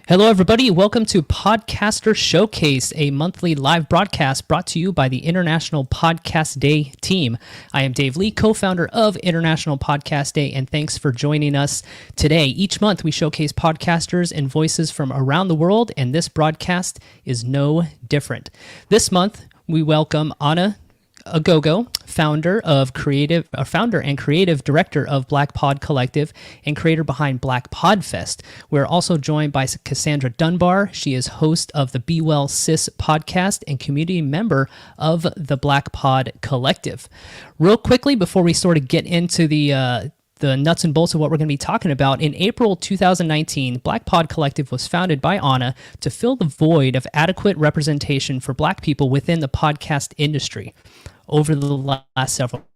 Hello, everybody. Welcome to Podcaster Showcase, a monthly live broadcast brought to you by the International Podcast Day team. I am Dave Lee, co-founder of International Podcast Day, and thanks for joining us today. Each month, we showcase podcasters and voices from around the world, and this broadcast is no different. This month, we welcome Anna Oghogho, founder and creative director of Blk Pod Collective and creator behind Blk Podfest. We're also joined by Cassandra Dunbar. She is host of the Be Well Sis podcast and community member of the Blk Pod Collective. Real quickly, before we sort of get into the nuts and bolts of what we're going to be talking about, in April 2019, Blk Pod Collective was founded by Anna to fill the void of adequate representation for Black people within the podcast industry. Over the last several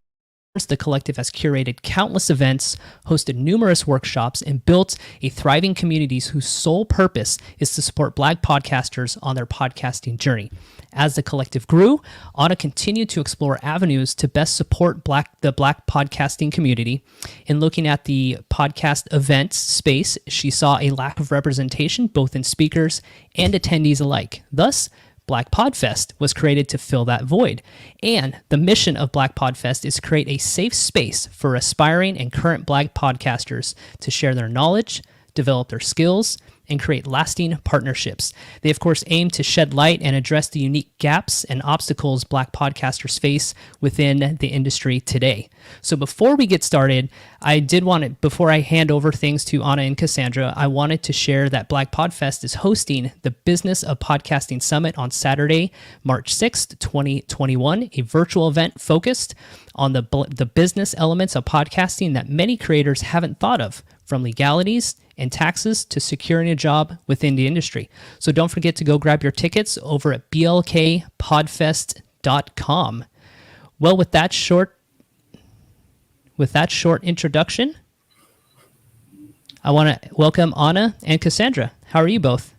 years, the collective has curated countless events, hosted numerous workshops, and built a thriving community whose sole purpose is to support Black podcasters on their podcasting journey. As the collective grew, Anna continued to explore avenues to best support the Black podcasting community. In looking at the podcast events space, she saw a lack of representation both in speakers and attendees alike. Thus, Blk Podfest was created to fill that void. And the mission of Blk Podfest is to create a safe space for aspiring and current Black podcasters to share their knowledge, develop their skills, and create lasting partnerships. They, of course, aim to shed light and address the unique gaps and obstacles Black podcasters face within the industry today. So before we get started, before I hand over things to Anna and Cassandra, I wanted to share that Blk Podfest is hosting the Business of Podcasting Summit on Saturday, March 6th, 2021, a virtual event focused on the business elements of podcasting that many creators haven't thought of, from legalities and taxes to securing a job within the industry. So don't forget to go grab your tickets over at blkpodfest.com. Well, with that short introduction, I want to welcome Anna and Cassandra. How are you both?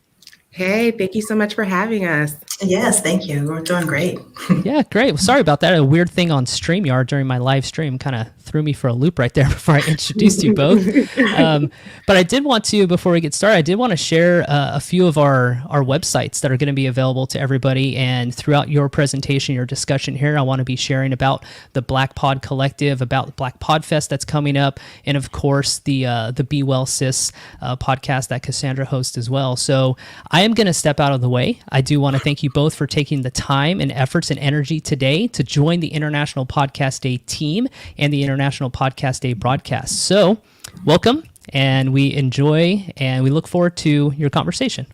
Hey, thank you so much for having us. Yes, thank you. We're doing great. Yeah, great. Well, sorry about that. A weird thing on StreamYard during my live stream kind of threw me for a loop right there before I introduced you both. But I did want to, before we get started, I did want to share a few of our websites that are going to be available to everybody. And throughout your presentation, your discussion here, I want to be sharing about the Blk Pod Collective, about Blk Podfest that's coming up, and of course the Be Well Sis podcast that Cassandra hosts as well. So I am going to step out of the way. I do want to thank you both for taking the time and efforts and energy today to join the International Podcast Day team and the International Podcast Day broadcast. So welcome, and we enjoy and we look forward to your conversation.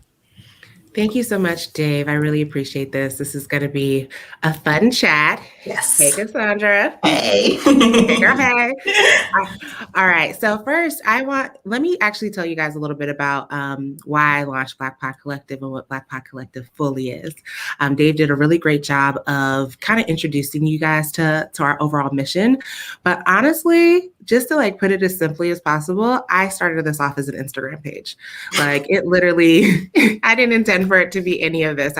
Thank you so much, Dave. I really appreciate this. This is going to be a fun chat. Yes. Hey, Cassandra. Hey. Hey, girl, hey. All right. So first, let me actually tell you guys a little bit about why I launched Blk Pod Collective and what Blk Pod Collective fully is. Dave did a really great job of kind of introducing you guys to our overall mission. But honestly, just to put it as simply as possible, I started this off as an Instagram page. It literally, I didn't intend for it to be any of this.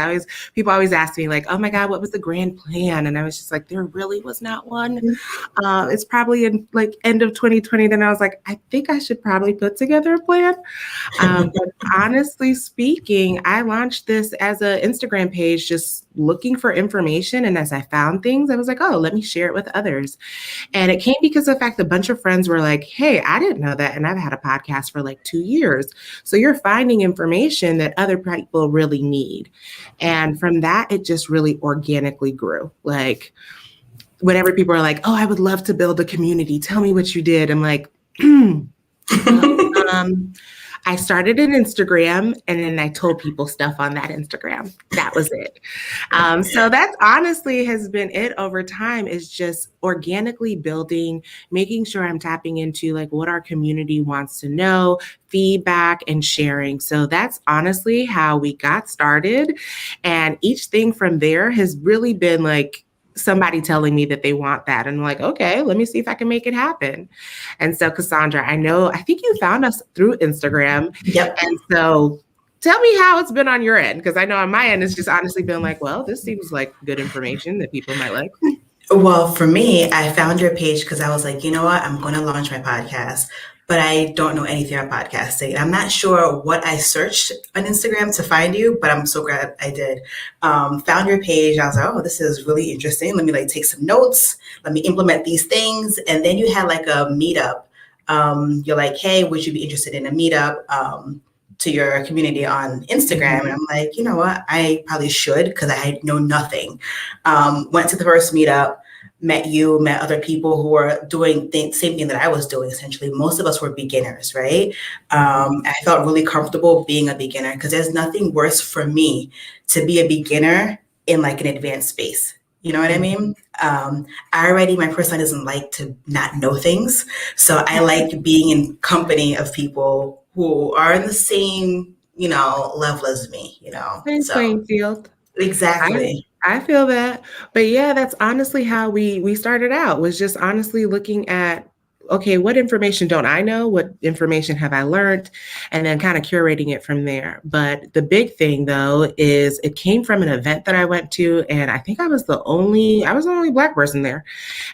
People always ask me oh my God, what was the grand plan? And I was just there really was not one. It's probably in end of 2020. Then I was I think I should probably put together a plan. But honestly speaking, I launched this as an Instagram page, just looking for information. And as I found things, I was oh, let me share it with others. And it came because of the fact that a bunch of friends were hey, I didn't know that. And I've had a podcast for 2 years. So you're finding information that other people really need. And from that, it just really organically grew. Whenever people are oh, I would love to build a community. Tell me what you did. I'm I started an Instagram and then I told people stuff on that Instagram. That was it. So that honestly has been it over time, is just organically building, making sure I'm tapping into what our community wants to know, feedback, and sharing. So that's honestly how we got started. And each thing from there has really been somebody telling me that they want that. And I'm okay, let me see if I can make it happen. And so Cassandra, I think you found us through Instagram. Yep. And so tell me how it's been on your end. Because I know on my end, it's just honestly been well, this seems good information that people might like. Well, for me, I found your page because I was you know what? I'm going to launch my podcast. but I don't know anything about podcasting. I'm not sure what I searched on Instagram to find you, but I'm so glad I did. Found your page. I was like, oh, this is really interesting. Let me like take some notes. Let me implement these things. And then you had like a meetup. You're like, hey, would you be interested in a meetup? To your community on Instagram. And I'm like, you know what? I probably should, because I know nothing. Went to the first meetup, met you, met other people who were doing the same thing that I was doing, essentially. Most of us were beginners, right? I felt really comfortable being a beginner, because there's nothing worse for me to be a beginner in like an advanced space. You know what I mean? My personality doesn't like to not know things. So I like being in company of people who are in the same, level as me, Same so playing field. exactly. I feel that. But yeah, that's honestly how we started out, was just honestly looking at, okay, what information don't I know? What information have I learned? And then kind of curating it from there. But the big thing though is it came from an event that I went to, and I think I was the only Black person there.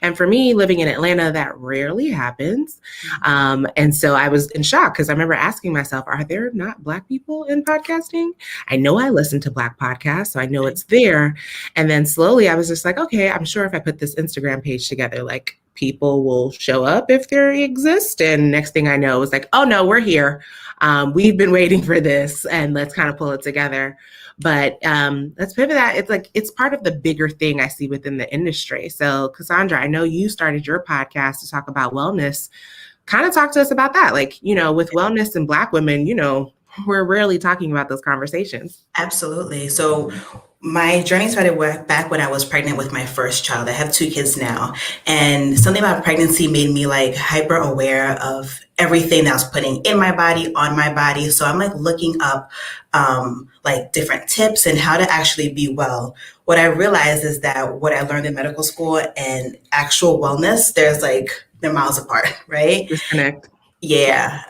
And for me, living in Atlanta, that rarely happens. And so I was in shock, because I remember asking myself, are there not Black people in podcasting? I know I listen to Black podcasts, so I know it's there. And then slowly I was just like, okay, I'm sure if I put this Instagram page together, like people will show up if they exist. And next thing I know, it was like, oh no, we're here. We've been waiting for this, and let's kind of pull it together. But let's pivot that. It's like, it's part of the bigger thing I see within the industry. So Cassandra, I know you started your podcast to talk about wellness. Kind of talk to us about that. Like, with wellness and Black women, we're rarely talking about those conversations. Absolutely. So my journey started back when I was pregnant with my first child. I have 2 kids now, and something about pregnancy made me like hyper aware of everything that I was putting in my body, on my body. So I'm like looking up like different tips and how to actually be well. What I realized is that what I learned in medical school and actual wellness, they're miles apart, right? Disconnect. Yeah.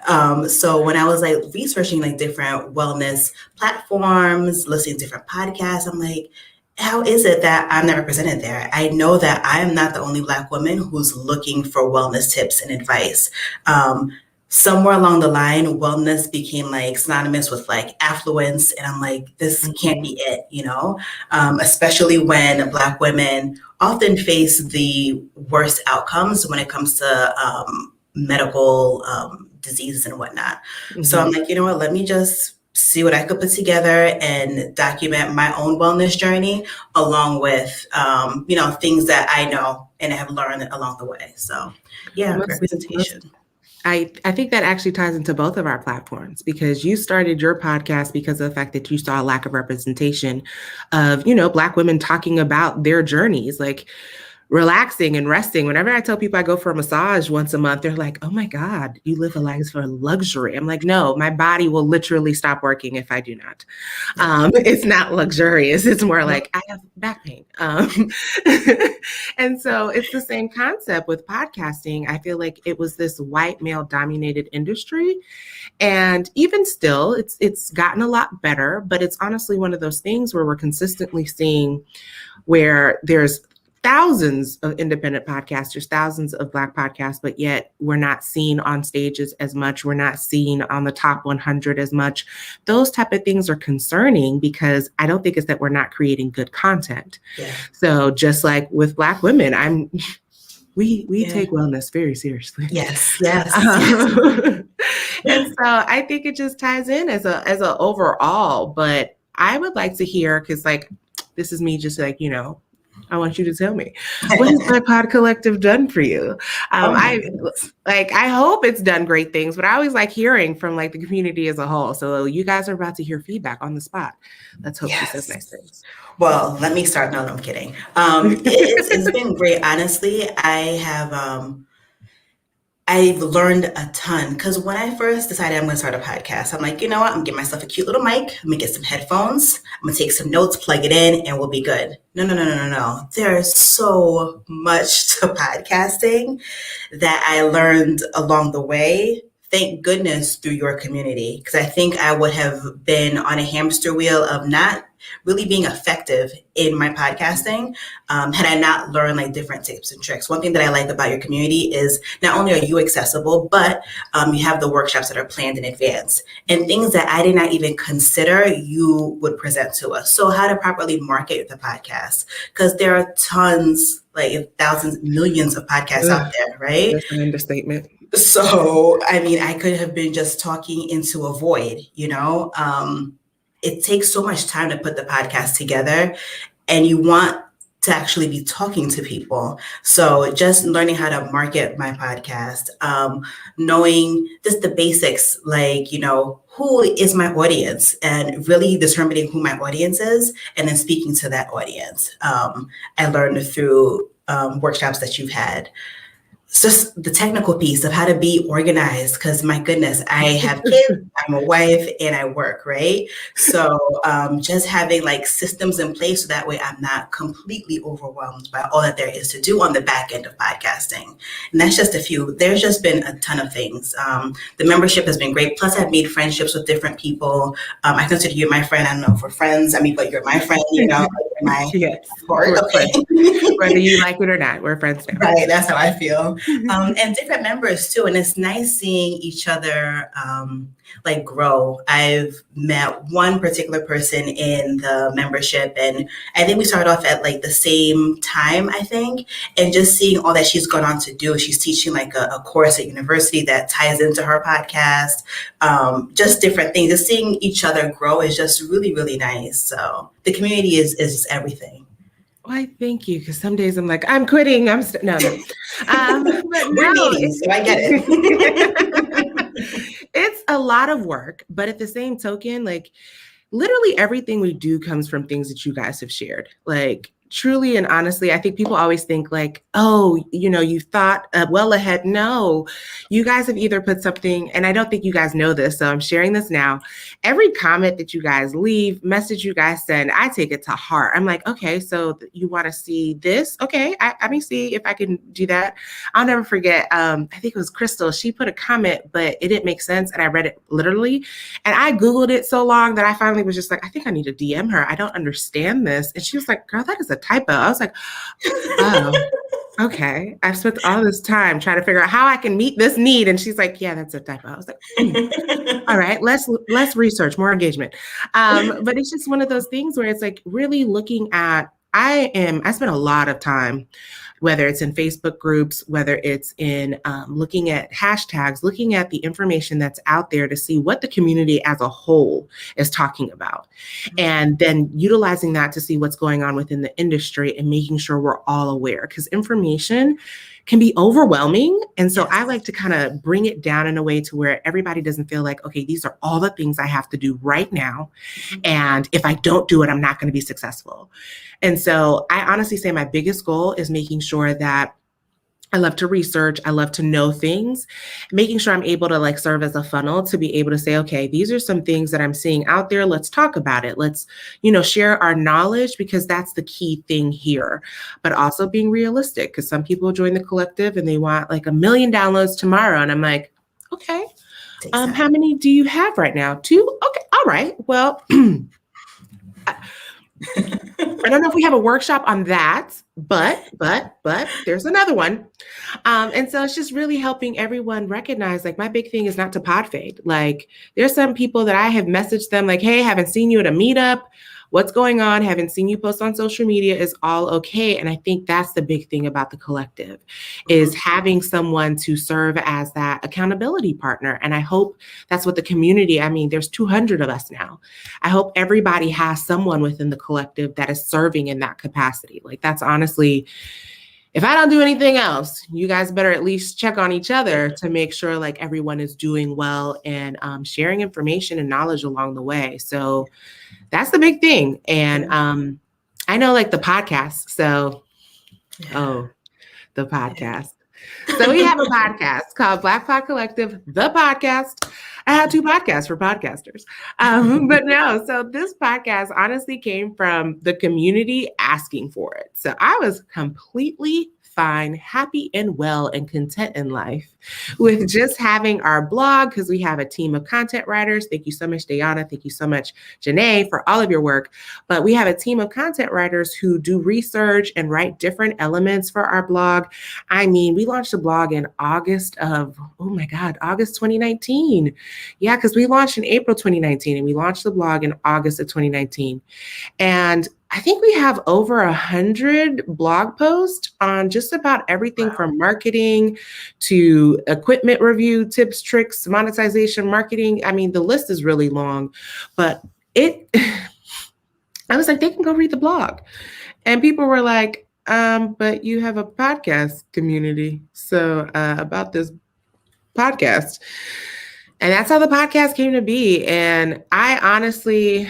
So when I was like researching like different wellness platforms, listening to different podcasts, I'm like, how is it that I'm never presented there? I know that I am not the only Black woman who's looking for wellness tips and advice. Somewhere along the line, wellness became like synonymous with like affluence. And I'm like, this can't be it, especially when Black women often face the worst outcomes when it comes to medical diseases and whatnot. So I'm like, you know what, let me just see what I could put together and document my own wellness journey along with, things that I know and have learned along the way. So yeah, representation. I think that actually ties into both of our platforms, because you started your podcast because of the fact that you saw a lack of representation of, Black women talking about their journeys, like relaxing and resting. Whenever I tell people I go for a massage once a month, they're like, oh my God, you live a life for luxury. I'm like, no, my body will literally stop working if I do not. It's not luxurious. It's more like I have back pain. And so it's the same concept with podcasting. I feel like it was this white male dominated industry. And even still, it's gotten a lot better, but it's honestly one of those things where we're consistently seeing where there's thousands of independent podcasters, thousands of Black podcasts, but yet we're not seen on stages as much. We're not seen on the top 100 as much. Those type of things are concerning, because I don't think it's that we're not creating good content. Yeah. So just like with Black women, we take wellness very seriously. Yes. And so I think it just ties in as a overall, but I would like to hear, because like, this is me just like, I want you to tell me, what has Blk Pod Collective done for you? I hope it's done great things, but I always like hearing from like the community as a whole. So you guys are about to hear feedback on the spot. Let's hope she says nice things. Well, let me start. No, I'm kidding. It's been great. Honestly, I've learned a ton, because when I first decided I'm going to start a podcast, I'm like, you know what? I'm going to get myself a cute little mic. I'm going to get some headphones. I'm going to take some notes, plug it in, and we'll be good. No. There's so much to podcasting that I learned along the way. Thank goodness through your community, because I think I would have been on a hamster wheel of not really being effective in my podcasting had I not learned like different tips and tricks. One thing that I like about your community is not only are you accessible, but you have the workshops that are planned in advance and things that I did not even consider you would present to us. So how to properly market the podcast, because there are tons, like thousands, millions of podcasts out there, right? That's an understatement. So, I mean, I could have been just talking into a void, it takes so much time to put the podcast together, and you want to actually be talking to people. So just learning how to market my podcast, knowing just the basics, like, who is my audience, and really determining who my audience is, and then speaking to that audience. I learned through workshops that you've had. It's just the technical piece of how to be organized, because my goodness, I have kids, I'm a wife, and I work, right? So just having like systems in place so that way I'm not completely overwhelmed by all that there is to do on the back end of podcasting. And that's just a few. There's just been a ton of things. The membership has been great. Plus I've made friendships with different people. I consider you my friend. I don't know if we're friends, but you're my friend, my yes, heart. Okay. Whether you like it or not, we're friends now. Right, that's how I feel. And different members too, and it's nice seeing each other like grow. I've met one particular person in the membership, and I think we started off at like the same time, I think, and just seeing all that she's gone on to do. She's teaching like a course at university that ties into her podcast, just different things. Just seeing each other grow is just really, really nice. So the community is everything. Why, thank you. Because some days I'm like, I'm quitting. No. But We're needy, so I get it. It's a lot of work, but at the same token, like literally everything we do comes from things that you guys have shared. Like truly and honestly, I think people always think like, oh, you thought well ahead. No, you guys have either put something, and I don't think you guys know this, so I'm sharing this now. Every comment that you guys leave, message you guys send, I take it to heart. I'm like, okay, so you want to see this? Okay, let me see if I can do that. I'll never forget. I think it was Crystal. She put a comment, but it didn't make sense, and I read it literally. And I Googled it so long that I finally was just like, I think I need to DM her. I don't understand this. And she was like, girl, that is a typo. I was like, oh, okay. I've spent all this time trying to figure out how I can meet this need. And she's like, yeah, that's a typo. I was like, all right, less research, more engagement. But it's just one of those things where it's like really looking at, I spend a lot of time, whether it's in Facebook groups, whether it's in looking at hashtags, looking at the information that's out there to see what the community as a whole is talking about. And then utilizing that to see what's going on within the industry and making sure we're all aware, because information can be overwhelming. And so I like to kind of bring it down in a way to where everybody doesn't feel like, okay, these are all the things I have to do right now. And if I don't do it, I'm not going to be successful. And so I honestly say my biggest goal is making sure that I love to research. I love to know things, making sure I'm able to like serve as a funnel to be able to say, okay, these are some things that I'm seeing out there. Let's talk about it. Let's, share our knowledge, because that's the key thing here, but also being realistic, because some people join the collective and they want like 1 million downloads tomorrow. And I'm like, okay, how many do you have right now? 2? Okay. All right. Well, I don't know if we have a workshop on that, but there's another one. And so it's just really helping everyone recognize, like, my big thing is not to pod fade. Like, there's some people that I have messaged them like, hey, haven't seen you at a meetup. What's going on? Haven't seen you post on social media. Is all okay? And I think that's the big thing about the collective, is having someone to serve as that accountability partner. And I hope that's what the community, there's 200 of us now. I hope everybody has someone within the collective that is serving in that capacity. Like, that's honestly, if I don't do anything else, you guys better at least check on each other to make sure like everyone is doing well and sharing information and knowledge along the way. So that's the big thing. And I know like the podcast. So, the podcast. So we have a podcast called Blk Pod Collective, the podcast. I had 2 podcasts for podcasters. But no, so this podcast honestly came from the community asking for it. So I was completely fine, happy and well, and content in life with just having our blog, because we have a team of content writers. Thank you so much, Dayana. Thank you so much, Janae, for all of your work. But we have a team of content writers who do research and write different elements for our blog. I mean, we launched a blog in August 2019. Yeah, because we launched in April 2019 and we launched the blog in August of 2019. And I think we have over 100 blog posts on just about everything from marketing to equipment review, tips, tricks, monetization, marketing. I mean, the list is really long, but I was like, they can go read the blog. And people were like, but you have a podcast community. So about this podcast. And that's how the podcast came to be. And I honestly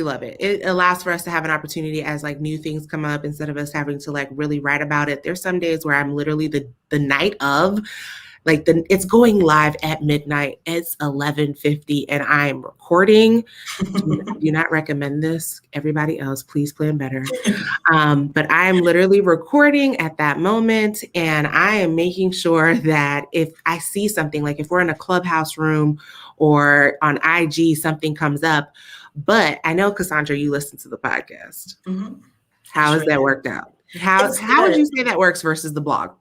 love it. It allows for us to have an opportunity as like new things come up instead of us having to like really write about it. There's some days where I'm literally the night of, like it's going live at midnight. It's 11:50 and I'm recording. Do not recommend this. Everybody else, please plan better. But I'm literally recording at that moment, and I am making sure that if I see something, like if we're in a Clubhouse room or on IG, something comes up. But I know, Cassandra, you listen to the podcast. Mm-hmm. How has that worked out? How would you say that works versus the blog?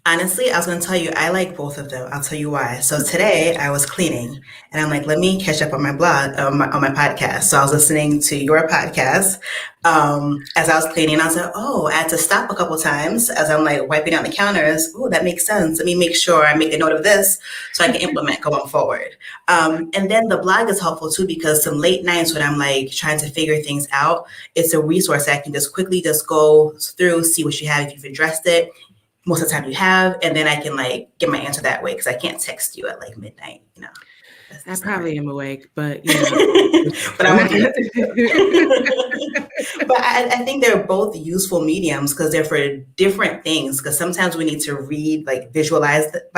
Honestly, I was going to tell you, I like both of them. I'll tell you why. So today I was cleaning and I'm like, let me catch up on my blog, on my podcast. So I was listening to your podcast as I was cleaning. I was like, oh, I had to stop a couple times as I'm like wiping down the counters. Oh, that makes sense. Let me make sure I make a note of this so I can implement going forward. And then the blog is helpful too, because some late nights when I'm like trying to figure things out, it's a resource that I can just quickly just go through, see what you have, if you've addressed it. Most of the time you have, and then I can like get my answer that way because I can't text you at like midnight, you know. I probably am awake, but you know. But I want to. But I think they're both useful mediums because they're for different things. Because sometimes we need to read, like visualize it.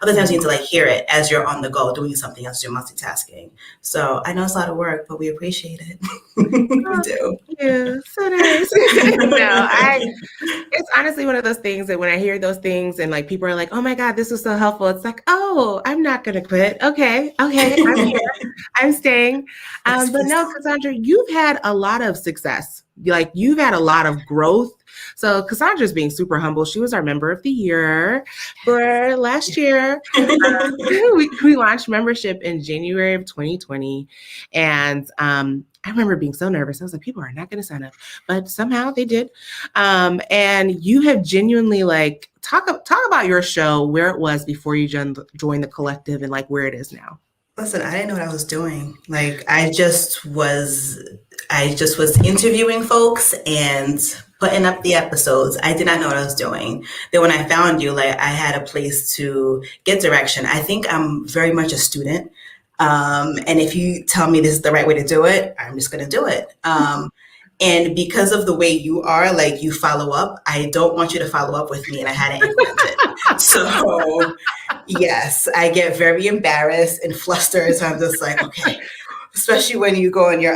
Other times you need to like hear it as you're on the go doing something else, you're multitasking. So I know it's a lot of work, but we appreciate it. We do. Yeah, so nice. It's honestly one of those things that when I hear those things and like people are like, oh my God, this was so helpful. It's like, oh, I'm not going to quit. Okay, I'm here. I'm staying. But no, Cassandra, you've had a lot of success. Like you've had a lot of growth. So Cassandra's being super humble. She was our member of the year for last year. We launched membership in January of 2020. And I remember being so nervous. I was like, people are not going to sign up. But somehow they did. And you have genuinely like, talk about your show, where it was before you joined the collective and like where it is now. Listen, I didn't know what I was doing. Like I just was interviewing folks and putting up the episodes. I did not know what I was doing. Then when I found you, like I had a place to get direction. I think I'm very much a student. And if you tell me this is the right way to do it, I'm just going to do it. And because of the way you are, like you follow up, I don't want you to follow up with me, and I hadn't implemented. So yes, I get very embarrassed and flustered. So I'm just like, okay, especially when you go in your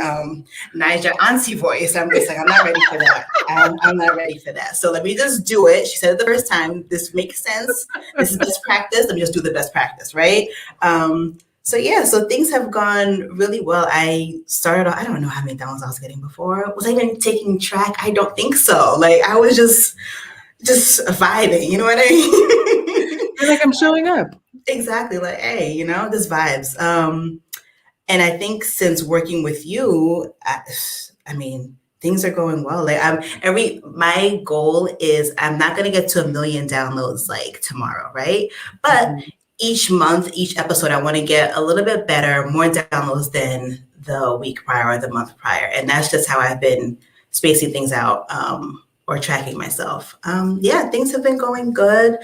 Niger auntie voice. I'm just like, I'm not ready for that. I'm not ready for that. So let me just do it. She said it the first time. This makes sense. This is best practice. Let me just do the best practice, right? So things have gone really well. I started off, I don't know how many downloads I was getting before. Was I even taking track? I don't think so. Like I was just vibing, you know what I mean? You're like, I'm showing up. Exactly. Like, hey, you know, this vibes. And I think since working with you, I mean, things are going well. Like my goal is I'm not going to get to 1 million downloads like tomorrow. Right. But each month, each episode, I want to get a little bit better, more downloads than the week prior or the month prior. And that's just how I've been spacing things out or tracking myself. Things have been going good.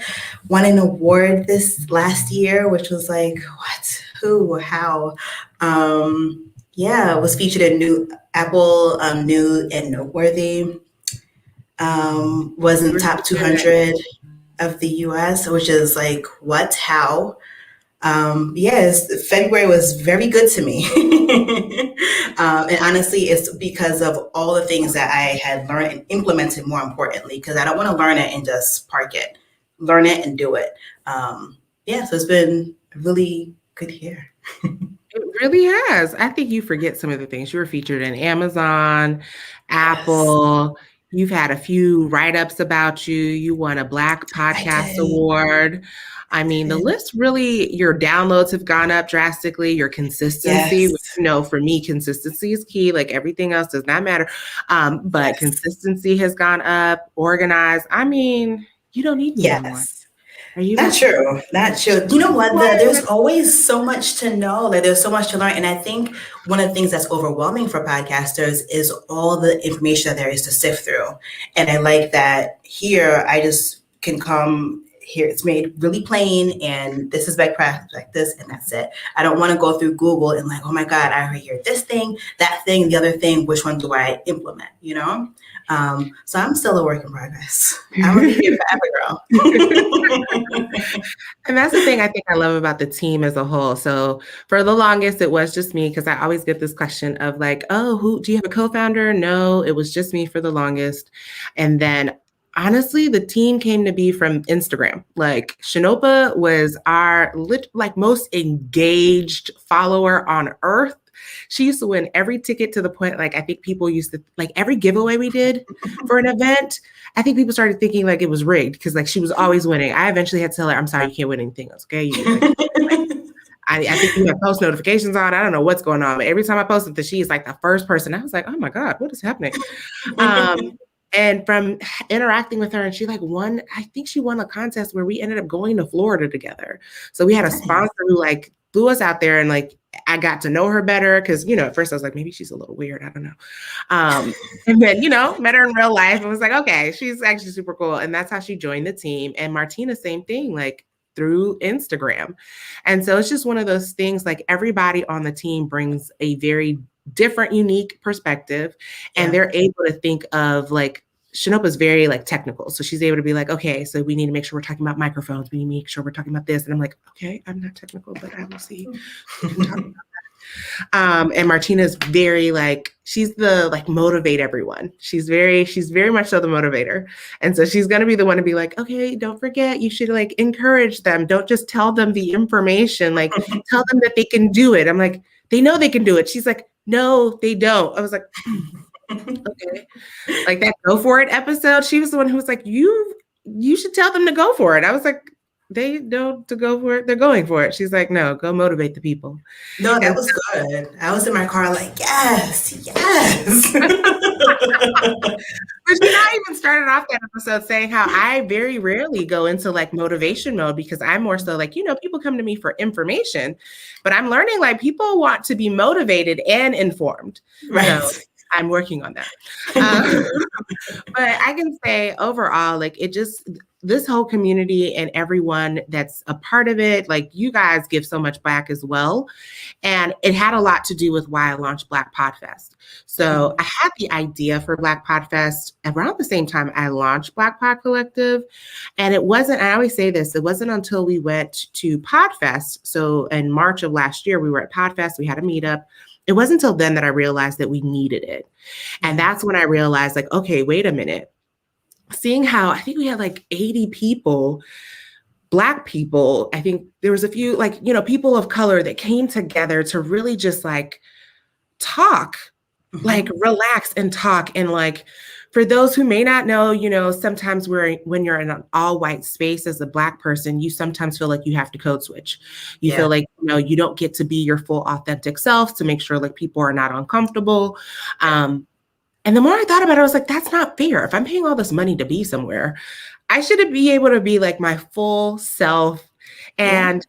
Won an award this last year, which was like, what, who, how? Was featured in New Apple New and Noteworthy. Was in top 200 of the US, which is like, what, how? Yes, February was very good to me. And honestly, it's because of all the things that I had learned and implemented, more importantly, because I don't want to learn it and just park it. Learn it and do it. So it's been a really good year. It really has. I think you forget some of the things. You were featured in Amazon, Apple. Yes. You've had a few write-ups about you. You won a Black Podcast Award. I mean, the list really, your downloads have gone up drastically. Your consistency, which, for me, consistency is key. Like everything else does not matter. But consistency has gone up, organized. I mean, you don't need me anymore. Are you not true? Not true. You know what? There's always so much to know. Like there's so much to learn. And I think one of the things that's overwhelming for podcasters is all the information that there is to sift through. And I like that here I just can come here. It's made really plain and this is best practice like this and that's it. I don't want to go through Google and like, oh my God, I hear this thing, that thing, the other thing. Which one do I implement? So I'm still a work in progress. I'm gonna be here forever, girl. And that's the thing I think I love about the team as a whole. So for the longest, it was just me because I always get this question of like, oh, who do you have a co-founder? No, it was just me for the longest. And then honestly, the team came to be from Instagram. Like Shinopa was our most engaged follower on earth. She used to win every ticket to the point, like, I think people used to, like, every giveaway we did for an event, I think people started thinking, like, it was rigged because, like, she was always winning. I eventually had to tell her, I'm sorry, you can't win anything else, okay? I think you have post notifications on. I don't know what's going on. But every time I post something, she's, like, the first person. I was like, oh, my God, what is happening? And from interacting with her, and she, like, won, I think she won a contest where we ended up going to Florida together. So we had a sponsor who, like, flew us out there and, like, I got to know her better because, at first I was like, maybe she's a little weird. I don't know. And then, met her in real life and was like, okay, she's actually super cool. And that's how she joined the team. And Martina, same thing, like through Instagram. And so it's just one of those things, like everybody on the team brings a very different, unique perspective. And they're able to think of like, Shinopa is very like technical. So she's able to be like, okay, so we need to make sure we're talking about microphones. We need to make sure we're talking about this. And I'm like, okay, I'm not technical, but I will see. And Martina's very like, she's the like motivate everyone. She's very much so the motivator. And so she's going to be the one to be like, okay, don't forget, you should like encourage them. Don't just tell them the information, like tell them that they can do it. I'm like, they know they can do it. She's like, no, they don't. I was like, okay. Like that go for it episode. She was the one who was like, you should tell them to go for it. I was like, they know to go for it. They're going for it. She's like, no, go motivate the people. No, that was good. I was in my car like, yes. But I even started off that episode saying how I very rarely go into like motivation mode because I'm more so like, people come to me for information, but I'm learning like people want to be motivated and informed. Right. So I'm working on that. But I can say overall, like this whole community and everyone that's a part of it, like you guys give so much back as well. And it had a lot to do with why I launched Blk Podfest. So I had the idea for Blk Podfest around the same time I launched Blk Pod Collective. And it wasn't, I always say this, it wasn't until we went to Podfest. So in March of last year, we were at Podfest, we had a meetup. It wasn't until then that I realized that we needed it. And that's when I realized like, okay, wait a minute. Seeing how I think we had like 80 people, Black people, I think there was a few like, people of color that came together to really just like talk, like relax and talk. And like, for those who may not know, sometimes when you're in an all white space as a Black person, you sometimes feel like you have to code switch. You feel like, you don't get to be your full authentic self to make sure like people are not uncomfortable. And the more I thought about it, I was like, that's not fair. If I'm paying all this money to be somewhere, I should be able to be like my full self. And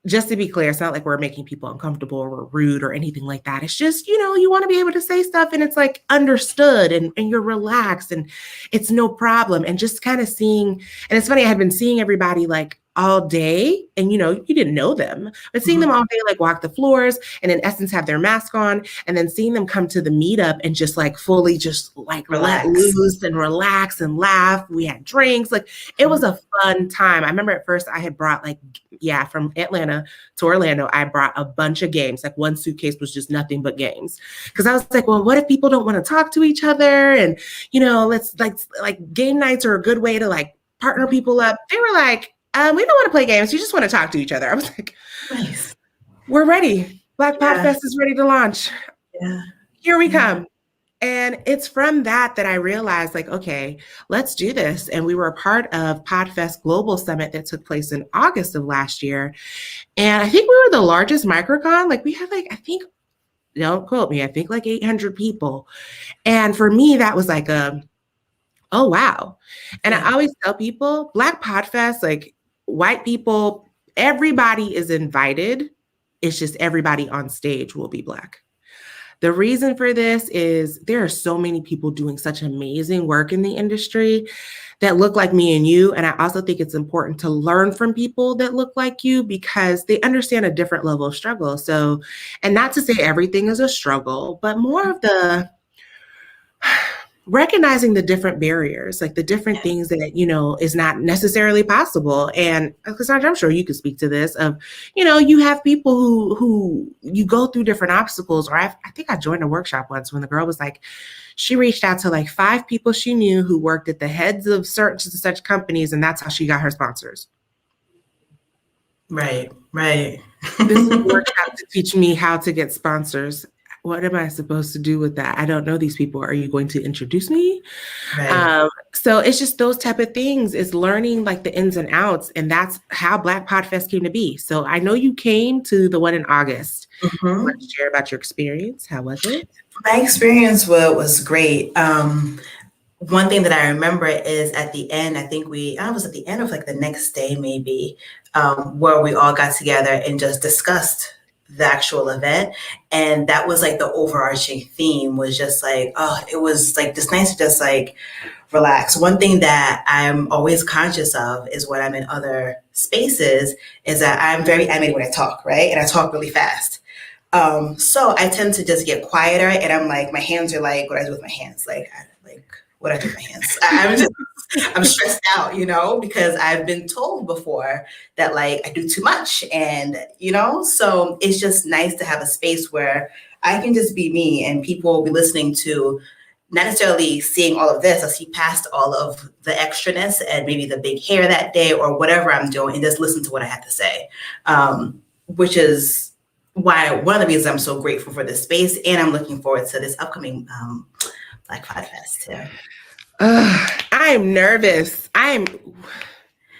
just to be clear, it's not like we're making people uncomfortable or rude or anything like that. It's just, you want to be able to say stuff and it's like understood and you're relaxed and it's no problem. And just kind of seeing, and it's funny, I had been seeing everybody like all day and, you didn't know them, but seeing them all day, like walk the floors and in essence have their mask on, and then seeing them come to the meetup and just like fully just like Relax. let loose and relax and laugh. We had drinks. Like it was a fun time. I remember at first I had brought from Atlanta to Orlando, I brought a bunch of games. Like one suitcase was just nothing but games. Cause I was like, well, what if people don't want to talk to each other? And, let's like game nights are a good way to like partner people up. They were like, we don't want to play games. We just want to talk to each other. I was like, nice. We're ready. Blk Podfest is ready to launch. Yeah. Here we come. And it's from that I realized like, okay, let's do this. And we were a part of Podfest Global Summit that took place in August of last year. And I think we were the largest microcon. Like we had don't quote me, I think like 800 people. And for me, that was like oh, wow. And I always tell people Blk Podfest, like white people, everybody is invited. It's just everybody on stage will be Black. The reason for this is there are so many people doing such amazing work in the industry that look like me and you. And I also think it's important to learn from people that look like you because they understand a different level of struggle. So, and not to say everything is a struggle, but more of the recognizing the different barriers, like the different things that, is not necessarily possible. And Cassandra, I'm sure you could speak to this of, you have people who you go through different obstacles. Or I think I joined a workshop once when the girl was like, she reached out to like 5 people she knew who worked at the heads of such companies. And that's how she got her sponsors. Right. This is a workshop to teach me how to get sponsors. What am I supposed to do with that? I don't know these people. Are you going to introduce me? Right. So it's just those type of things. It's learning like the ins and outs. And that's how Blk Podfest came to be. So I know you came to the one in August. Want to share about your experience? How was it? My experience was great. One thing that I remember is at the end, I think I was at the end of like the next day, maybe, where we all got together and just discussed the actual event. And that was like the overarching theme was just like, it was like just nice to just like relax. One thing that I'm always conscious of is when I'm in other spaces is that I'm very animated when I talk, right? And I talk really fast. So I tend to just get quieter and I'm like, my hands are like, what I do with my hands? What I do with my hands? I'm stressed out, because I've been told before that like I do too much and, so it's just nice to have a space where I can just be me and people will be listening to not necessarily seeing all of this. I see past all of the extraness and maybe the big hair that day or whatever I'm doing and just listen to what I have to say, which is why one of the reasons I'm so grateful for this space. And I'm looking forward to this upcoming Blk Podfest too. I'm nervous. I'm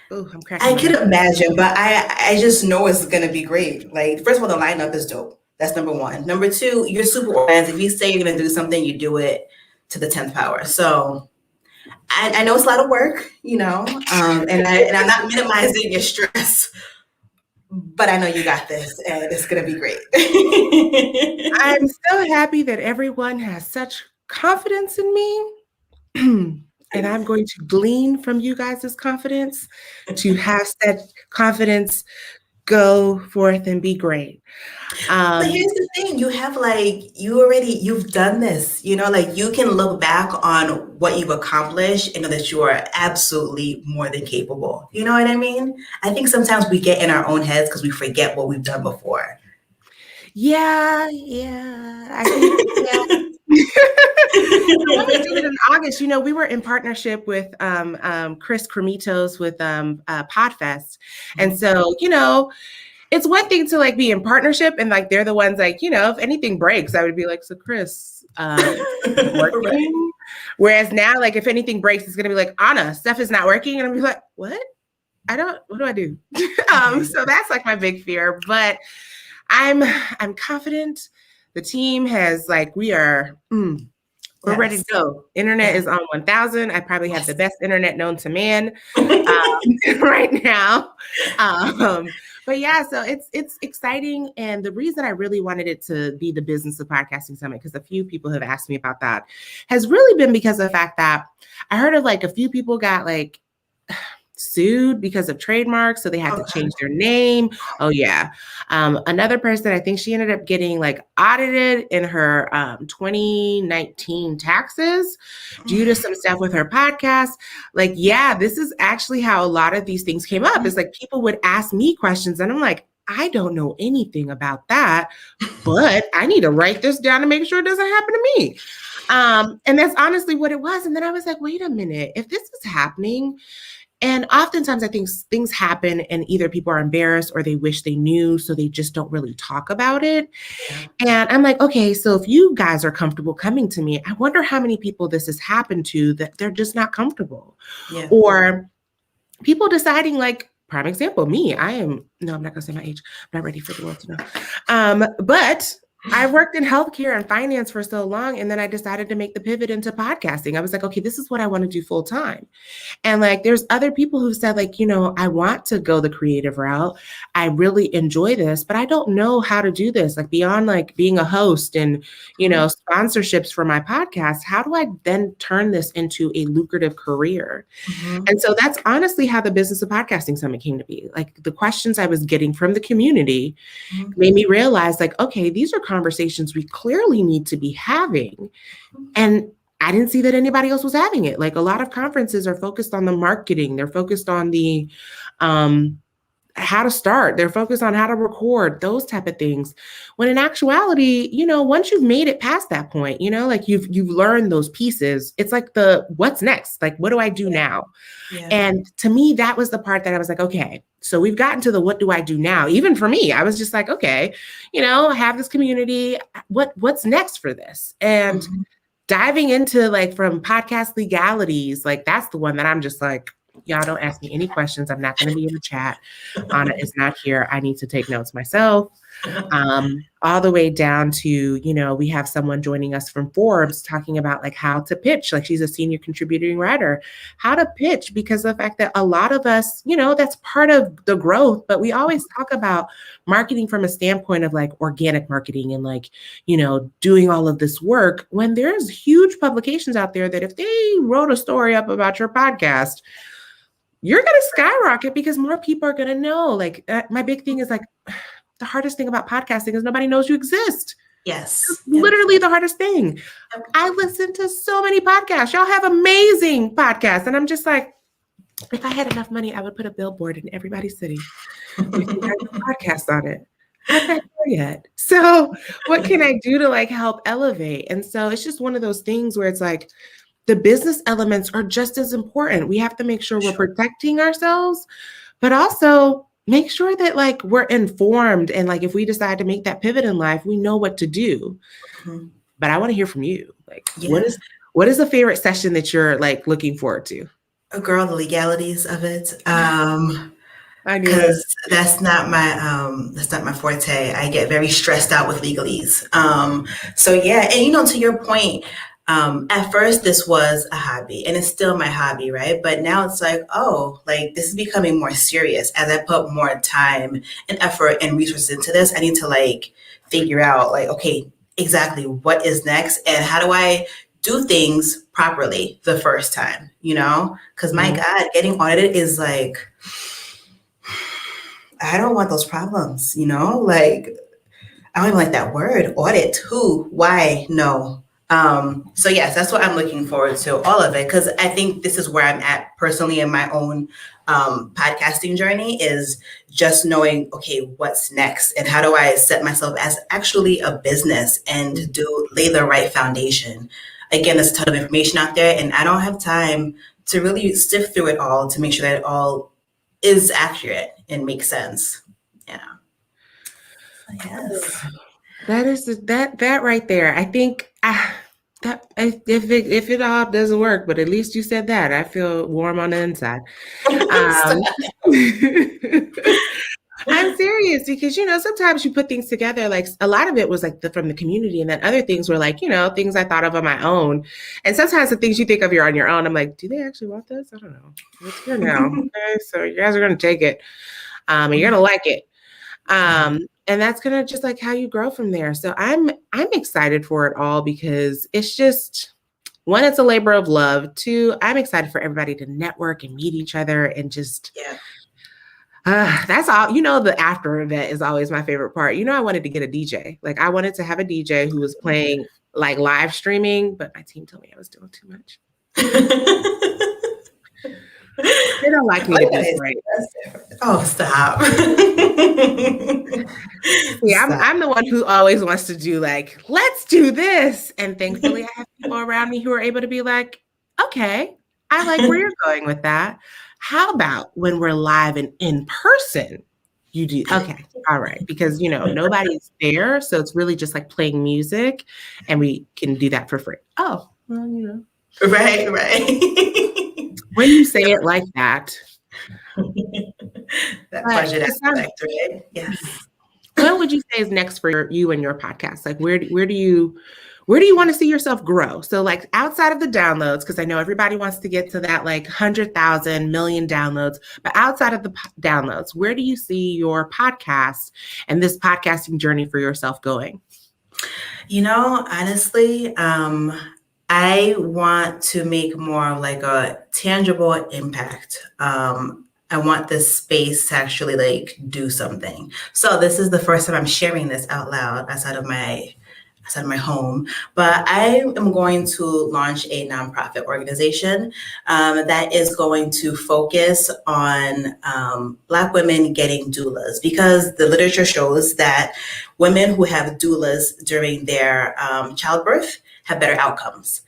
cracking. I can imagine, but I just know it's going to be great. Like, first of all, the lineup is dope. That's number one. Number two, you're super organized. If you say you're going to do something, you do it to the 10th power. So I know it's a lot of work, and I'm not minimizing your stress, but I know you got this and it's going to be great. I'm so happy that everyone has such confidence in me. And I'm going to glean from you guys' confidence to have that confidence go forth and be great. But here's the thing, you have you've done this, you can look back on what you've accomplished and know that you are absolutely more than capable. You know what I mean? I think sometimes we get in our own heads because we forget what we've done before. Yeah. I think, when we did it in August, we were in partnership with Chris Cremitos with Podfest. And so, it's one thing to like be in partnership and like they're the ones like, if anything breaks, I would be like, so Chris, working. Right. Whereas now, like if anything breaks, it's gonna be like, Anna, stuff is not working. And I'm be like, what do I do? So that's like my big fear. But I'm confident. The team has we're ready to go. Internet is on 1,000. I probably have the best internet known to man right now. But yeah, so it's exciting. And the reason I really wanted it to be the Business of Podcasting Summit, because a few people have asked me about that, has really been because of the fact that I heard of a few people got sued because of trademarks. So they had to change their name. Oh yeah. Another person, I think she ended up getting like audited in her 2019 taxes due to some stuff with her podcast. Like, yeah, this is actually how a lot of these things came up. It's like people would ask me questions and I'm like, I don't know anything about that, but I need to write this down to make sure it doesn't happen to me. And that's honestly what it was. And then I was like, wait a minute, if this is happening, and oftentimes I think things happen and either people are embarrassed or they wish they knew, so they just don't really talk about it. And I'm like, okay, so if you guys are comfortable coming to me, I wonder how many people this has happened to that they're just not comfortable. Or people deciding, like, prime example, me, I'm not gonna say my age. I'm not ready for the world to know. But I worked in healthcare and finance for so long, and then I decided to make the pivot into podcasting. I was like, okay, this is what I want to do full time. And like, there's other people who said like, I want to go the creative route. I really enjoy this, but I don't know how to do this. Like beyond like being a host and, sponsorships for my podcast, how do I then turn this into a lucrative career? And so that's honestly how the Business of Podcasting Summit came to be. Like the questions I was getting from the community made me realize like, okay, these are conversations we clearly need to be having. And I didn't see that anybody else was having it. Like a lot of conferences are focused on the marketing. They're focused on the how to start. They're focused on how to record, those type of things. When in actuality, once you've made it past that point, like you've learned those pieces, it's like the what's next? Like, what do I do now? And to me, that was the part that I was like, okay, so we've gotten to the what do I do now? Even for me, I was just like, okay, I have this community. What's next for this? And diving into like from podcast legalities, like that's the one that I'm just like, y'all don't ask me any questions. I'm not going to be in the chat. Anna is not here. I need to take notes myself. All the way down to, we have someone joining us from Forbes talking about like how to pitch. Like she's a senior contributing writer, how to pitch, because of the fact that a lot of us, that's part of the growth, but we always talk about marketing from a standpoint of like organic marketing and like, doing all of this work when there's huge publications out there that if they wrote a story up about your podcast, you're going to skyrocket because more people are going to know. Like my big thing is like, the hardest thing about podcasting is nobody knows you exist. Yes. It's literally the hardest thing. I listen to so many podcasts. Y'all have amazing podcasts. And I'm just like, if I had enough money, I would put a billboard in everybody's city with a podcast on it. I'm not there yet. So what can I do to like help elevate? And so it's just one of those things where it's like, the business elements are just as important. We have to make sure we're protecting ourselves, but also make sure that like we're informed. And like, if we decide to make that pivot in life, we know what to do. But I want to hear from you. Like, what is a favorite session that you're like looking forward to? Oh, girl, the legalities of it. Because that's not my forte. I get very stressed out with legalese. So yeah, and to your point, at first this was a hobby and it's still my hobby, right? But now it's like, like this is becoming more serious as I put more time and effort and resources into this. I need to like figure out like, okay, exactly what is next and how do I do things properly the first time, because my God, getting audited is like, I don't want those problems, like, I don't even like that word, audit, who, why, no. So yes, that's what I'm looking forward to, all of it, because I think this is where I'm at personally in my own podcasting journey is just knowing, okay, what's next and how do I set myself as actually a business and lay the right foundation. Again, there's a ton of information out there and I don't have time to really sift through it all to make sure that it all is accurate and makes sense. Yes. That is that right there. I think that if it all doesn't work, but at least you said that, I feel warm on the inside. I'm serious because sometimes you put things together. Like a lot of it was like from the community, and then other things were like things I thought of on my own. And sometimes the things you think of you're on your own. I'm like, do they actually want this? I don't know. It's here now. Okay, so you guys are gonna take it, and you're gonna like it. And that's going to just like how you grow from there. So I'm excited for it all because it's just, one, it's a labor of love. Two, I'm excited for everybody to network and meet each other and just, that's all, the after event is always my favorite part. I wanted to get a DJ. Like I wanted to have a DJ who was playing like live streaming, but my team told me I was doing too much. They don't like me to be great. Oh, stop. Yeah, I'm the one who always wants to do like, let's do this. And thankfully I have people around me who are able to be like, okay, I like where you're going with that. How about when we're live and in person, you do, okay, all right. Because, nobody's there. So it's really just like playing music and we can do that for free. Oh, well, Right. When you say it like that. That budget aspect, right? Yes. What would you say is next for you and your podcast? Like where do you want to see yourself grow? So like outside of the downloads, because I know everybody wants to get to that like 100,000 million downloads, but outside of the downloads, where do you see your podcast and this podcasting journey for yourself going? Honestly, I want to make more of like a tangible impact. I want this space to actually like do something. So this is the first time I'm sharing this out loud outside of my home, but I am going to launch a nonprofit organization that is going to focus on Black women getting doulas, because the literature shows that women who have doulas during their childbirth have better outcomes.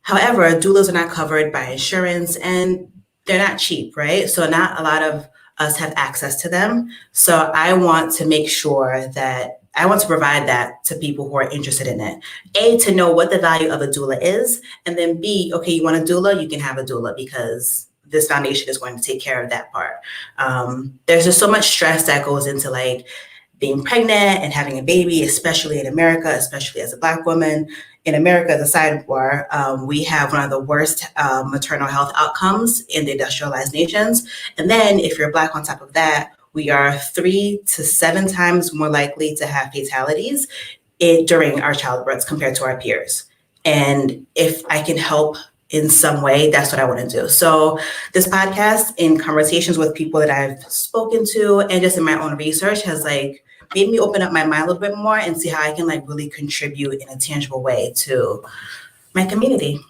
However, doulas are not covered by insurance and they're not cheap, right? So not a lot of us have access to them. So I want to make sure that I want to provide that to people who are interested in it. A, to know what the value of a doula is, and then B, okay, you want a doula, you can have a doula because this foundation is going to take care of that part. There's just so much stress that goes into like being pregnant and having a baby, especially in America, especially as a Black woman. In America, as a sidebar, we have one of the worst maternal health outcomes in the industrialized nations. And then if you're Black on top of that, we are 3 to 7 times more likely to have fatalities during our childbirths compared to our peers. And if I can help in some way, that's what I want to do. So this podcast, in conversations with people that I've spoken to and just in my own research, has like made me open up my mind a little bit more and see how I can like really contribute in a tangible way to my community.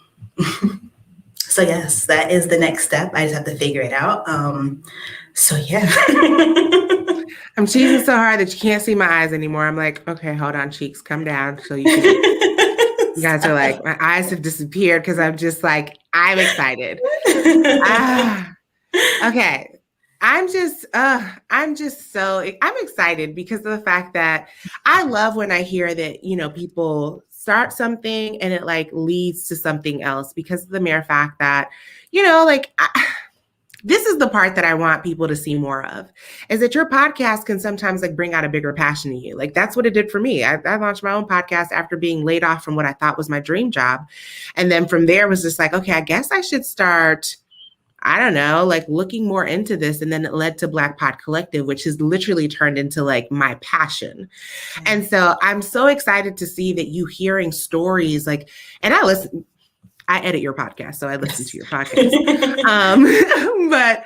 So yes, that is the next step. I just have to figure it out. So yeah. I'm cheesing so hard that you can't see my eyes anymore. I'm like, okay, hold on, cheeks, come down. So you guys are like, my eyes have disappeared because I'm just like, I'm excited. Okay. I'm excited because of the fact that I love when I hear that, people start something and it like leads to something else because of the mere fact that, this is the part that I want people to see more of, is that your podcast can sometimes like bring out a bigger passion in you. Like that's what it did for me. I launched my own podcast after being laid off from what I thought was my dream job. And then from there was just like, okay, I guess I should start, I don't know, like looking more into this. And then it led to Blk Pod Collective, which has literally turned into like my passion. Mm-hmm. And so I'm so excited to see that you hearing stories like, and I edit your podcast, so I listen to your podcast. But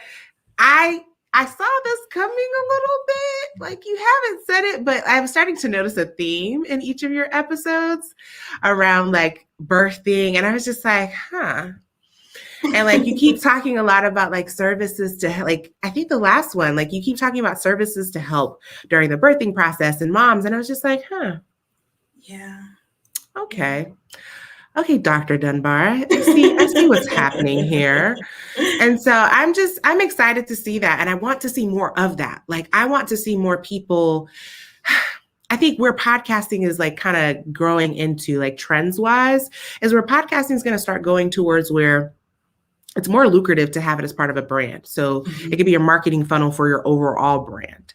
I saw this coming a little bit. Like you haven't said it, but I'm starting to notice a theme in each of your episodes around like birthing. And I was just like, huh. And like you keep talking a lot about like services to like, I think the last one, like you keep talking about services to help during the birthing process and moms. And I was just like, huh. Yeah. Okay. Okay, Dr. Dunbar, I see what's happening here. And so I'm excited to see that. And I want to see more of that. Like, I want to see more people. I think where podcasting is like kind of growing into like trends wise is where podcasting is going to start going towards where it's more lucrative to have it as part of a brand. So it could be a marketing funnel for your overall brand.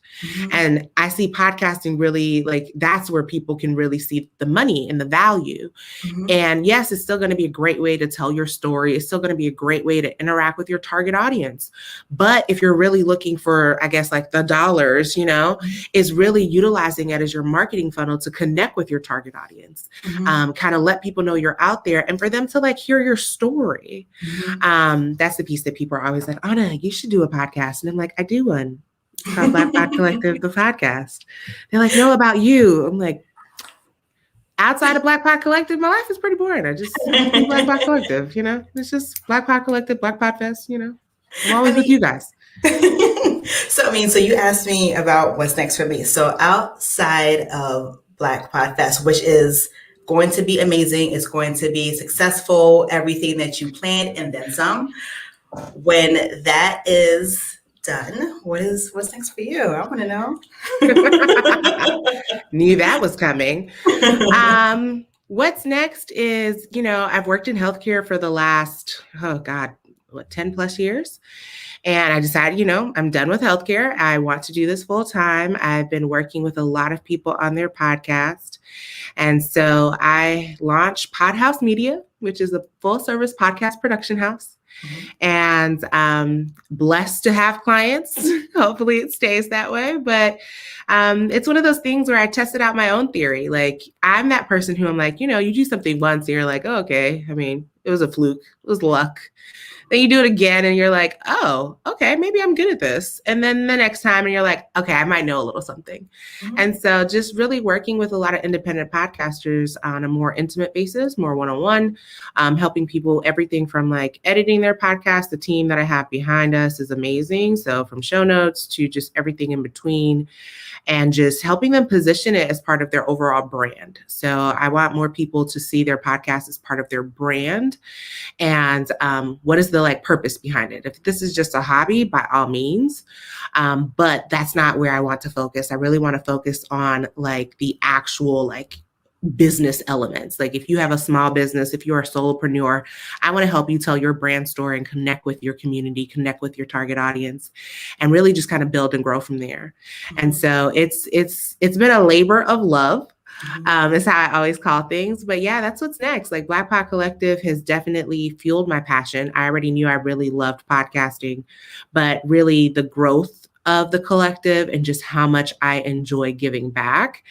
And I see podcasting really like that's where people can really see the money and the value. And yes, it's still going to be a great way to tell your story. It's still going to be a great way to interact with your target audience. But if you're really looking for, I guess, like the dollars, you know, is really utilizing it as your marketing funnel to connect with your target audience, kind of let people know you're out there and for them to like hear your story. That's the piece that people are always like, Anna, you should do a podcast. And I'm like, I do one. It's called Blk Pod Collective, the podcast. They're like, no, about you. I'm like, outside of Blk Pod Collective, my life is pretty boring. I just do Blk Pod Collective, you know? It's just Blk Pod Collective, Blk Podfest, you know? I'm always with you guys. So you asked me about what's next for me. So outside of Blk Podfest, which is going to be amazing, it's going to be successful, everything that you planned and then some. When that is done, what's next for you? I want to know. Knew that was coming. What's next is, you know, I've worked in healthcare for the last, 10 plus years. And I decided, you know, I'm done with healthcare. I want to do this full time. I've been working with a lot of people on their podcast. And so I launched Podhouse Media, which is a full service podcast production house. And blessed to have clients. Hopefully it stays that way. But it's one of those things where I tested out my own theory. Like I'm that person who I'm like, you know, you do something once and you're like, oh, okay. I mean, it was a fluke. It was luck. Then you do it again and you're like, oh, okay, maybe I'm good at this. And then the next time and you're like, okay, I might know a little something. And so just really working with a lot of independent podcasters on a more intimate basis, more one-on-one, helping people, everything from like editing their podcast. The team that I have behind us is amazing. So from show notes to just everything in between and just helping them position it as part of their overall brand. So I want more people to see their podcast as part of their brand. And what is the like purpose behind it? If this is just a hobby, by all means, but that's not where I want to focus. I really want to focus on like the actual like business elements. Like if you have a small business, if you're a solopreneur, I want to help you tell your brand story and connect with your community, connect with your target audience, and really just kind of build and grow from there. And so it's been a labor of love. Is how I always call things. But yeah, that's what's next. Like Blk Pod Collective has definitely fueled my passion. I already knew I really loved podcasting, but really the growth of the collective and just how much I enjoy giving back.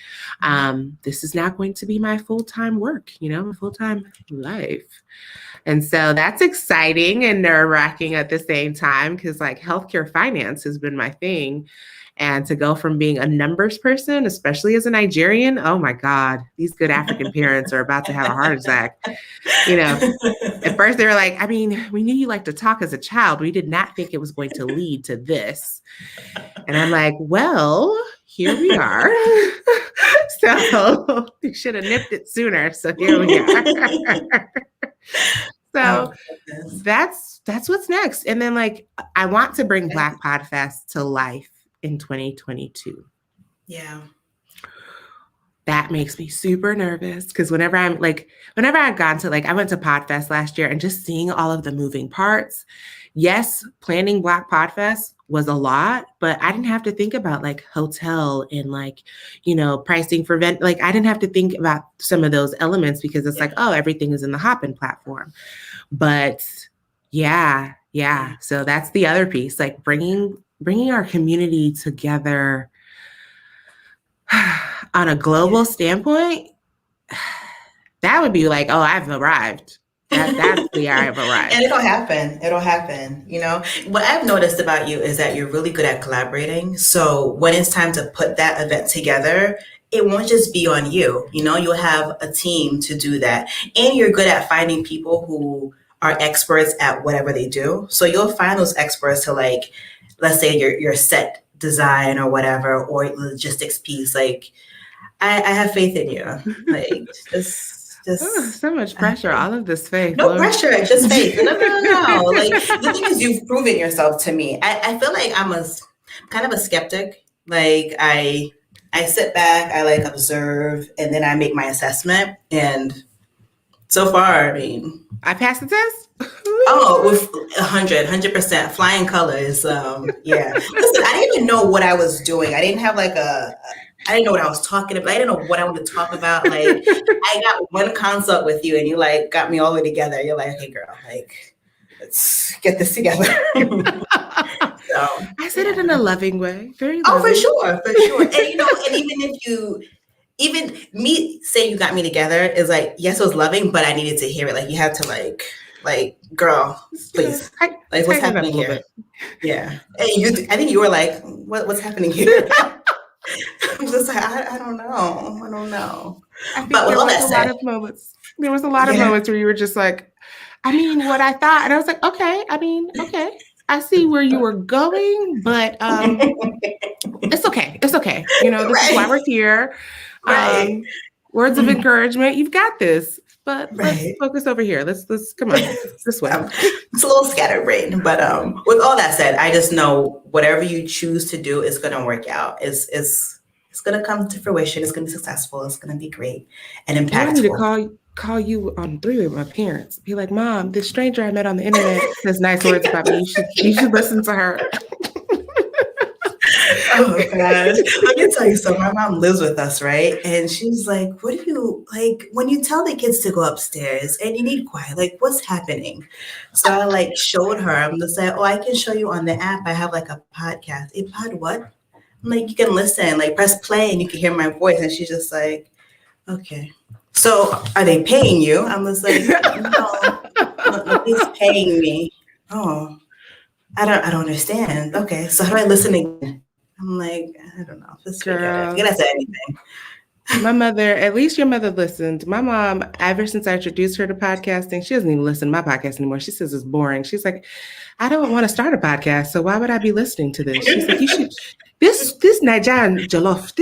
This is now going to be my full-time work, you know, my full-time life. And so that's exciting and nerve-wracking at the same time because like healthcare finance has been my thing. And to go from being a numbers person, especially as a Nigerian, oh my God, these good African parents are about to have a heart attack. You know, at first they were like, I mean, we knew you liked to talk as a child. We did not think it was going to lead to this. And I'm like, well, here we are. So you should have nipped it sooner. So here we are. So that's what's next. And then like, I want to bring Blk Podfest to life in 2022. Yeah. That makes me super nervous because whenever I've gone to like, I went to Podfest last year and just seeing all of the moving parts. Yes, planning Blk Podfest was a lot, but I didn't have to think about like hotel and like, you know, pricing for event. Like I didn't have to think about some of those elements because it's like, oh, everything is in the Hopin platform. But yeah. So that's the other piece, like bringing our community together on a global standpoint, that would be like, oh, I've arrived. That's the I've arrived. And it'll happen. You know, what I've noticed about you is that you're really good at collaborating. So when it's time to put that event together, it won't just be on you. You know, you'll have a team to do that. And you're good at finding people who are experts at whatever they do. So you'll find those experts to like, let's say your set design or whatever, or logistics piece. Like I have faith in you. Like just so much pressure. All of this faith. No pressure, just faith. No. Like the thing is, you've proven yourself to me. I feel like I'm kind of a skeptic. Like I sit back, I like observe, and then I make my assessment. And so far, I mean, I passed the test. Oh, with 100%, flying colors. Yeah. Listen, I didn't even know what I was doing. I didn't have like I didn't know what I was talking about. I didn't know what I wanted to talk about. Like, I got one consult with you, and you like got me all the way together. You're like, hey, girl, like, let's get this together. So I said it in a loving way, very oh, loving. for sure. And and even me saying you got me together is like, yes, it was loving, but I needed to hear it. Like, you had to like, girl, please, like, what's happening here? Yeah, and I think you were like, what's happening here? I'm just like, I don't know. I think But with there all was that a said, lot of moments. There was a lot of moments where you were just like, I mean, what I thought, and I was like, okay. I mean, okay. I see where you were going, but it's okay. It's okay. You know, this is why we're here. Right. Words of encouragement. You've got this. But let's focus over here. Let's come on this way. It's a little scatterbrained, but with all that said, I just know whatever you choose to do is going to work out. It's going to come to fruition. It's going to be successful. It's going to be great and impactful. I need to call you on 3 with my parents. Be like, Mom, this stranger I met on the internet says nice words about me. You should listen to her. Oh God. Let me tell you something. My mom lives with us, right? And she's like, what do you like when you tell the kids to go upstairs and you need quiet? Like, what's happening? So I like showed her. I'm just like, oh, I can show you on the app. I have like a podcast. A pod what? I'm like, you can listen, like press play and you can hear my voice. And she's just like, okay. So are they paying you? I'm just like, no, nobody's paying me. Oh, I don't understand. Okay, so how do I listen again? I'm like, I don't know. Just forget it. You gotta say anything. My mother, at least your mother listened. My mom, ever since I introduced her to podcasting, she doesn't even listen to my podcast anymore. She says it's boring. She's like, I don't want to start a podcast, so why would I be listening to this? She's like, you should. This Nigerian Jollof,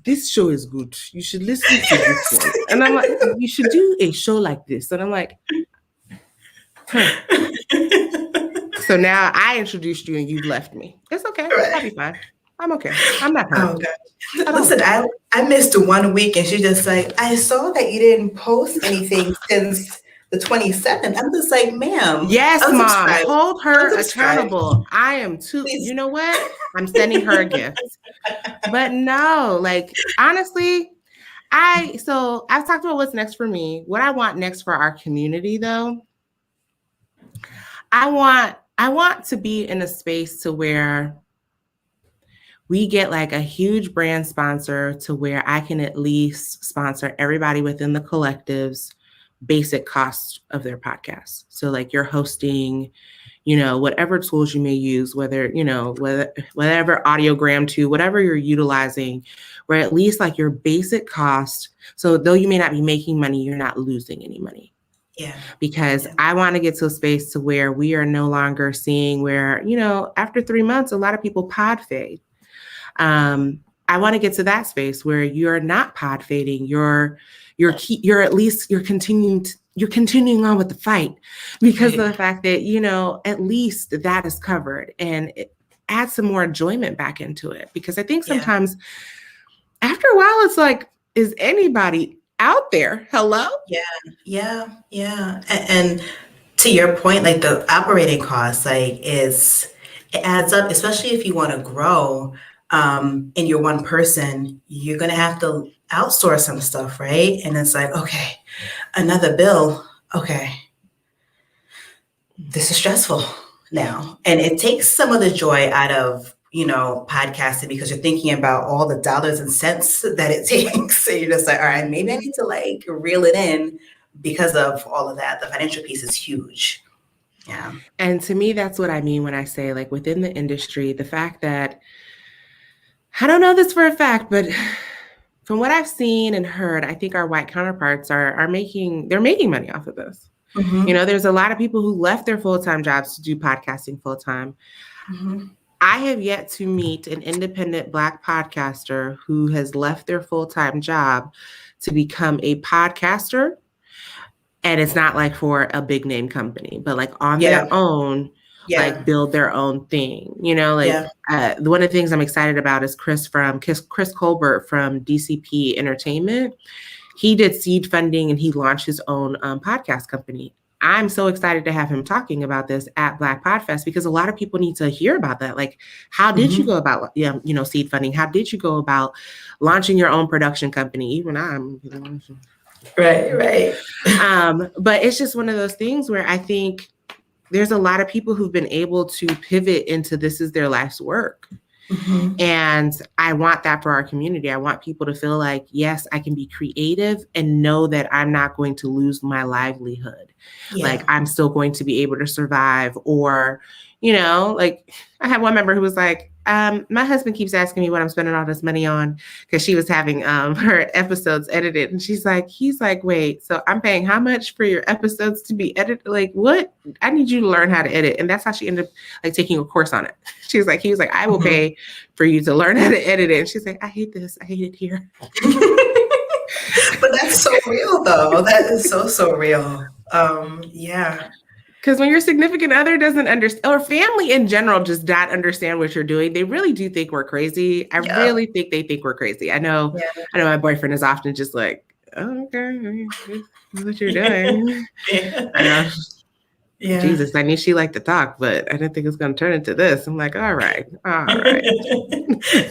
this show is good. You should listen to this one. And I'm like, you should do a show like this. And I'm like, So now I introduced you and you've left me. It's okay. I'll be fine. I'm okay. I'm not hurt. Oh, listen, I missed 1 week and she's just like, I saw that you didn't post anything since the 27th. I'm just like, ma'am. Yes, Mom. Hold her accountable. I am too. Please. You know what? I'm sending her a gift. But no, like, honestly, I've talked about what's next for me. What I want next for our community, though, I want to be in a space to where we get like a huge brand sponsor to where I can at least sponsor everybody within the collective's basic cost of their podcast. So like you're hosting, whatever tools you may use, whether whatever audiogram to, whatever you're utilizing, where at least like your basic cost. So though you may not be making money, you're not losing any money. Yeah. Because I want to get to a space to where we are no longer seeing where, after 3 months, a lot of people pod fade. I want to get to that space where you're not pod fading. You're continuing on with the fight because of the fact that, at least that is covered and it adds some more enjoyment back into it. Because I think sometimes after a while, it's like, is anybody out there? Hello? Yeah. And to your point, like the operating costs, like it adds up, especially if you want to grow. And you're one person, you're going to have to outsource some stuff, right? And it's like, okay, another bill. Okay. This is stressful now. And it takes some of the joy out of, podcasting because you're thinking about all the dollars and cents that it takes. So you're just like, all right, maybe I need to like reel it in because of all of that. The financial piece is huge. Yeah. And to me, that's what I mean when I say like within the industry, the fact that I don't know this for a fact, but from what I've seen and heard, I think our white counterparts are making money off of this. Mm-hmm. There's a lot of people who left their full-time jobs to do podcasting full-time. Mm-hmm. I have yet to meet an independent Black podcaster who has left their full-time job to become a podcaster. And it's not like for a big name company, but like on their own, like build their own thing, one of the things I'm excited about is Chris Colbert from DCP Entertainment. He did seed funding and he launched his own podcast company. I'm so excited to have him talking about this at Blk Podfest, because a lot of people need to hear about that. Like, how did you go about, seed funding? How did you go about launching your own production company? Even I'm. Right. But it's just one of those things where I think there's a lot of people who've been able to pivot into this is their life's work. Mm-hmm. And I want that for our community. I want people to feel like, yes, I can be creative and know that I'm not going to lose my livelihood. Yeah. Like, I'm still going to be able to survive. Or, like, I had one member who was like, my husband keeps asking me what I'm spending all this money on, because she was having her episodes edited. And he's like, wait, so I'm paying how much for your episodes to be edited? Like, what? I need you to learn how to edit. And that's how she ended up like taking a course on it. He was like, I will pay for you to learn how to edit it. And she's like, I hate this. I hate it here. But that's so real, though. That is so real. Yeah. Because when your significant other doesn't understand, or family in general just not understand what you're doing, they really do think we're crazy. I really think they think we're crazy. I know my boyfriend is often just like, oh, okay, that's what you're doing. I know. Yeah. Jesus, I knew she liked to talk, but I didn't think it was going to turn into this. I'm like, all right.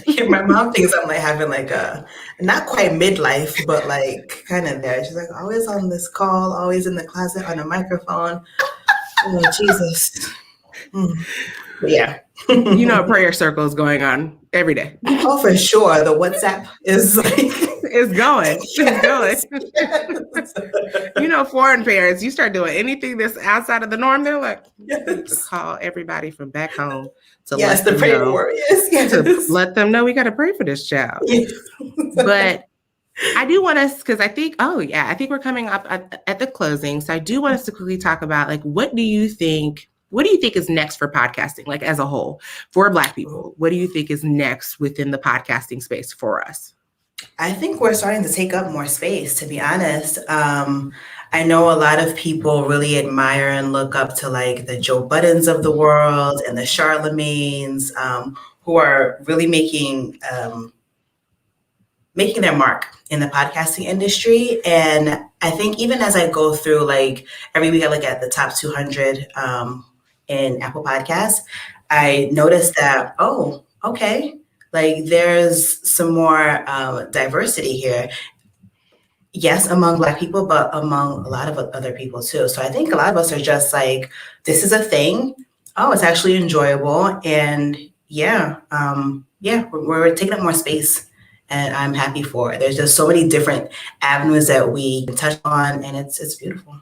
Yeah, my mom thinks I'm like having like a, not quite midlife, but like kind of there. She's like, always on this call, always in the closet on a microphone. Oh, Jesus. But yeah. A prayer circle is going on every day. Oh, for sure. The WhatsApp is like... It's going. It's going. Foreign parents, you start doing anything that's outside of the norm, they're like, to call everybody from back home to let them know. To let them know we got to pray for this child. Yes. But I do want us, because I think we're coming up at the closing. So I do want us to quickly talk about, like, what do you think is next for podcasting, like as a whole, for Black people? What do you think is next within the podcasting space for us? I think we're starting to take up more space, to be honest. I know a lot of people really admire and look up to like the Joe Buddens of the world and the Charlemagnes, who are really making their mark in the podcasting industry. And I think even as I go through, like every week I look at the top 200 in Apple Podcasts, I noticed that, oh, okay, like there's some more diversity here. Yes, among Black people, but among a lot of other people too. So I think a lot of us are just like, this is a thing. Oh, it's actually enjoyable. And we're taking up more space. And I'm happy for it. There's just so many different avenues that we can touch on, and it's beautiful.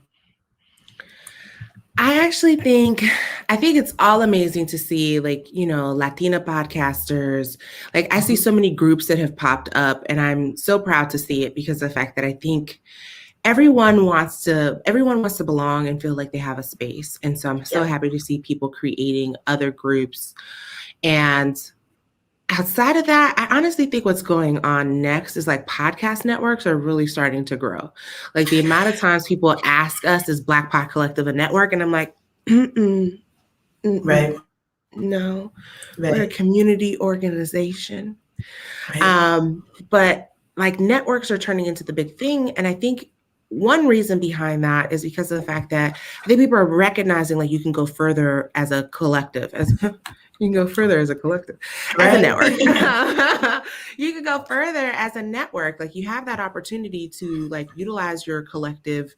I think it's all amazing to see, like, Latina podcasters. Like, I see so many groups that have popped up, and I'm so proud to see it, because of the fact that I think everyone wants to belong and feel like they have a space. And so I'm so happy to see people creating other groups. And outside of that, I honestly think what's going on next is like podcast networks are really starting to grow. Like the amount of times people ask us, is Blk Pod Collective a network? And I'm like, right. No, right. We're a community organization. Right. But like networks are turning into the big thing. And I think one reason behind that is because of the fact that I think people are recognizing like you can go further as a collective, you can go further as a collective, as a network. You can go further as a network. Like you have that opportunity to like utilize your collective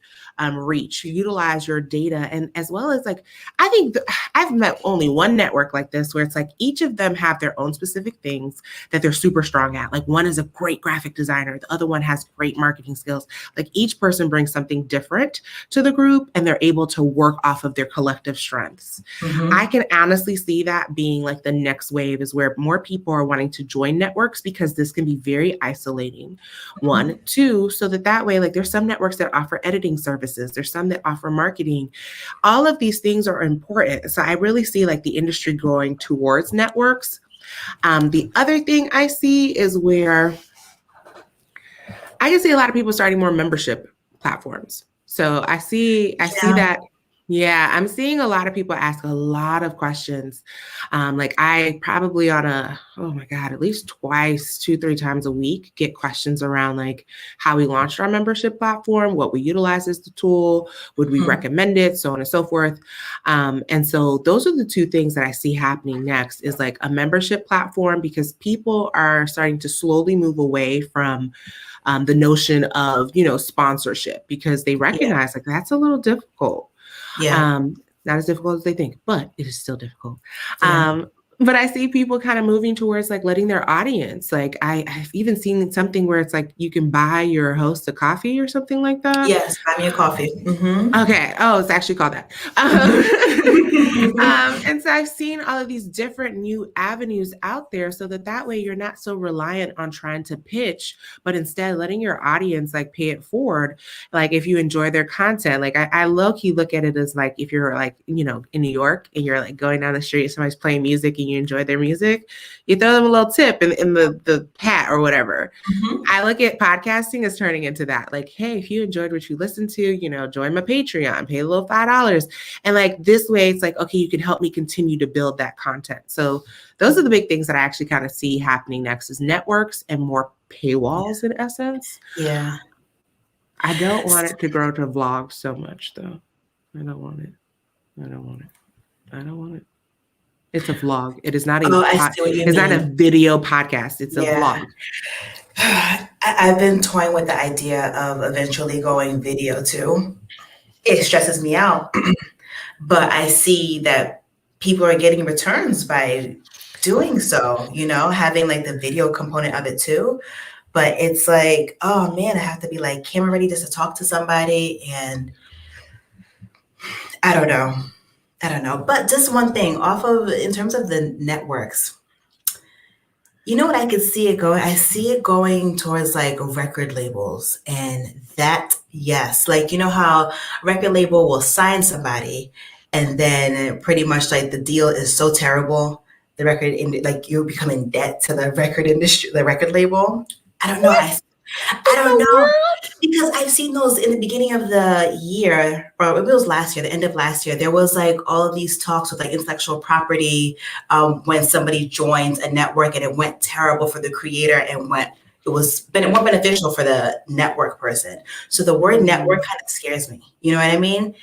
reach, utilize your data. And as well as like, I think I've met only one network like this where it's like each of them have their own specific things that they're super strong at. Like one is a great graphic designer. The other one has great marketing skills. Like each person brings something different to the group and they're able to work off of their collective strengths. Mm-hmm. I can honestly see that being like the next wave is where more people are wanting to join networks because this can be very isolating. One, two, so that way, like there's some networks that offer editing services. There's some that offer marketing. All of these things are important. So I really see like the industry going towards networks. The other thing I see is where I can see a lot of people starting more membership platforms. So I see that Yeah, I'm seeing a lot of people ask a lot of questions. Like I probably oh my God, at least twice, 2, 3 times a week, get questions around like how we launched our membership platform, what we utilize as the tool, would we recommend it, so on and so forth. And so those are the two things that I see happening next is like a membership platform, because people are starting to slowly move away from the notion of, sponsorship, because they recognize like that's a little difficult. Yeah. Not as difficult as they think, but it is still difficult. Yeah. But I see people kind of moving towards like letting their audience, like I've even seen something where it's like you can buy your host a coffee or something like that. Yes, buy me a coffee. Mm-hmm. Okay. Oh, it's actually called that. And so I've seen all of these different new avenues out there, so that way you're not so reliant on trying to pitch, but instead letting your audience like pay it forward. Like if you enjoy their content, like I low-key look at it as like if you're like, in New York and you're like going down the street, somebody's playing music and you enjoy their music, you throw them a little tip in the hat or whatever. I look at podcasting as turning into that. Like, hey, if you enjoyed what you listened to, join my Patreon, pay a little $5. And like this way, it's like, okay, you can help me continue to build that content. So those are the big things that I actually kind of see happening next is networks and more paywalls in essence. Yeah. I don't want it to grow to vlogs so much though. I don't want it. It's a vlog. It is not it's not a video podcast. It's a vlog. I've been toying with the idea of eventually going video too. It stresses me out, but I see that people are getting returns by doing so, having like the video component of it too. But it's like, oh man, I have to be like camera ready just to talk to somebody. And I don't know. But just one thing in terms of the networks, you know what I could see it going? I see it going towards like record labels, and that, yes, like, how a record label will sign somebody and then pretty much like the deal is so terrible, the record, like you become in debt to the record industry, the record label. I don't know. I don't know, because I've seen those in the beginning of the year, or it was last year, the end of last year. There was like all of these talks with like intellectual property when somebody joins a network and it went terrible for the creator and it was more beneficial for the network person. So the word network kind of scares me. You know what I mean?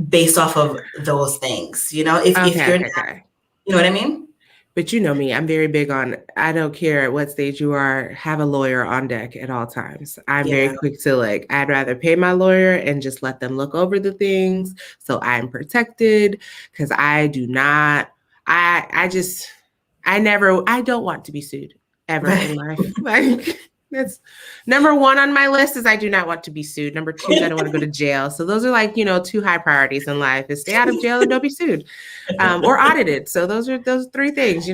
Based off of those things, if you're not, you know what I mean? But you know me, I'm very big on, I don't care at what stage you are, have a lawyer on deck at all times. I'm very quick to like, I'd rather pay my lawyer and just let them look over the things so I'm protected, because I do not, I don't want to be sued ever in life. Like that's number one on my list is I do not want to be sued. Number two is I don't want to go to jail. So those are like, two high priorities in life is stay out of jail and don't be sued or audited. So those three things,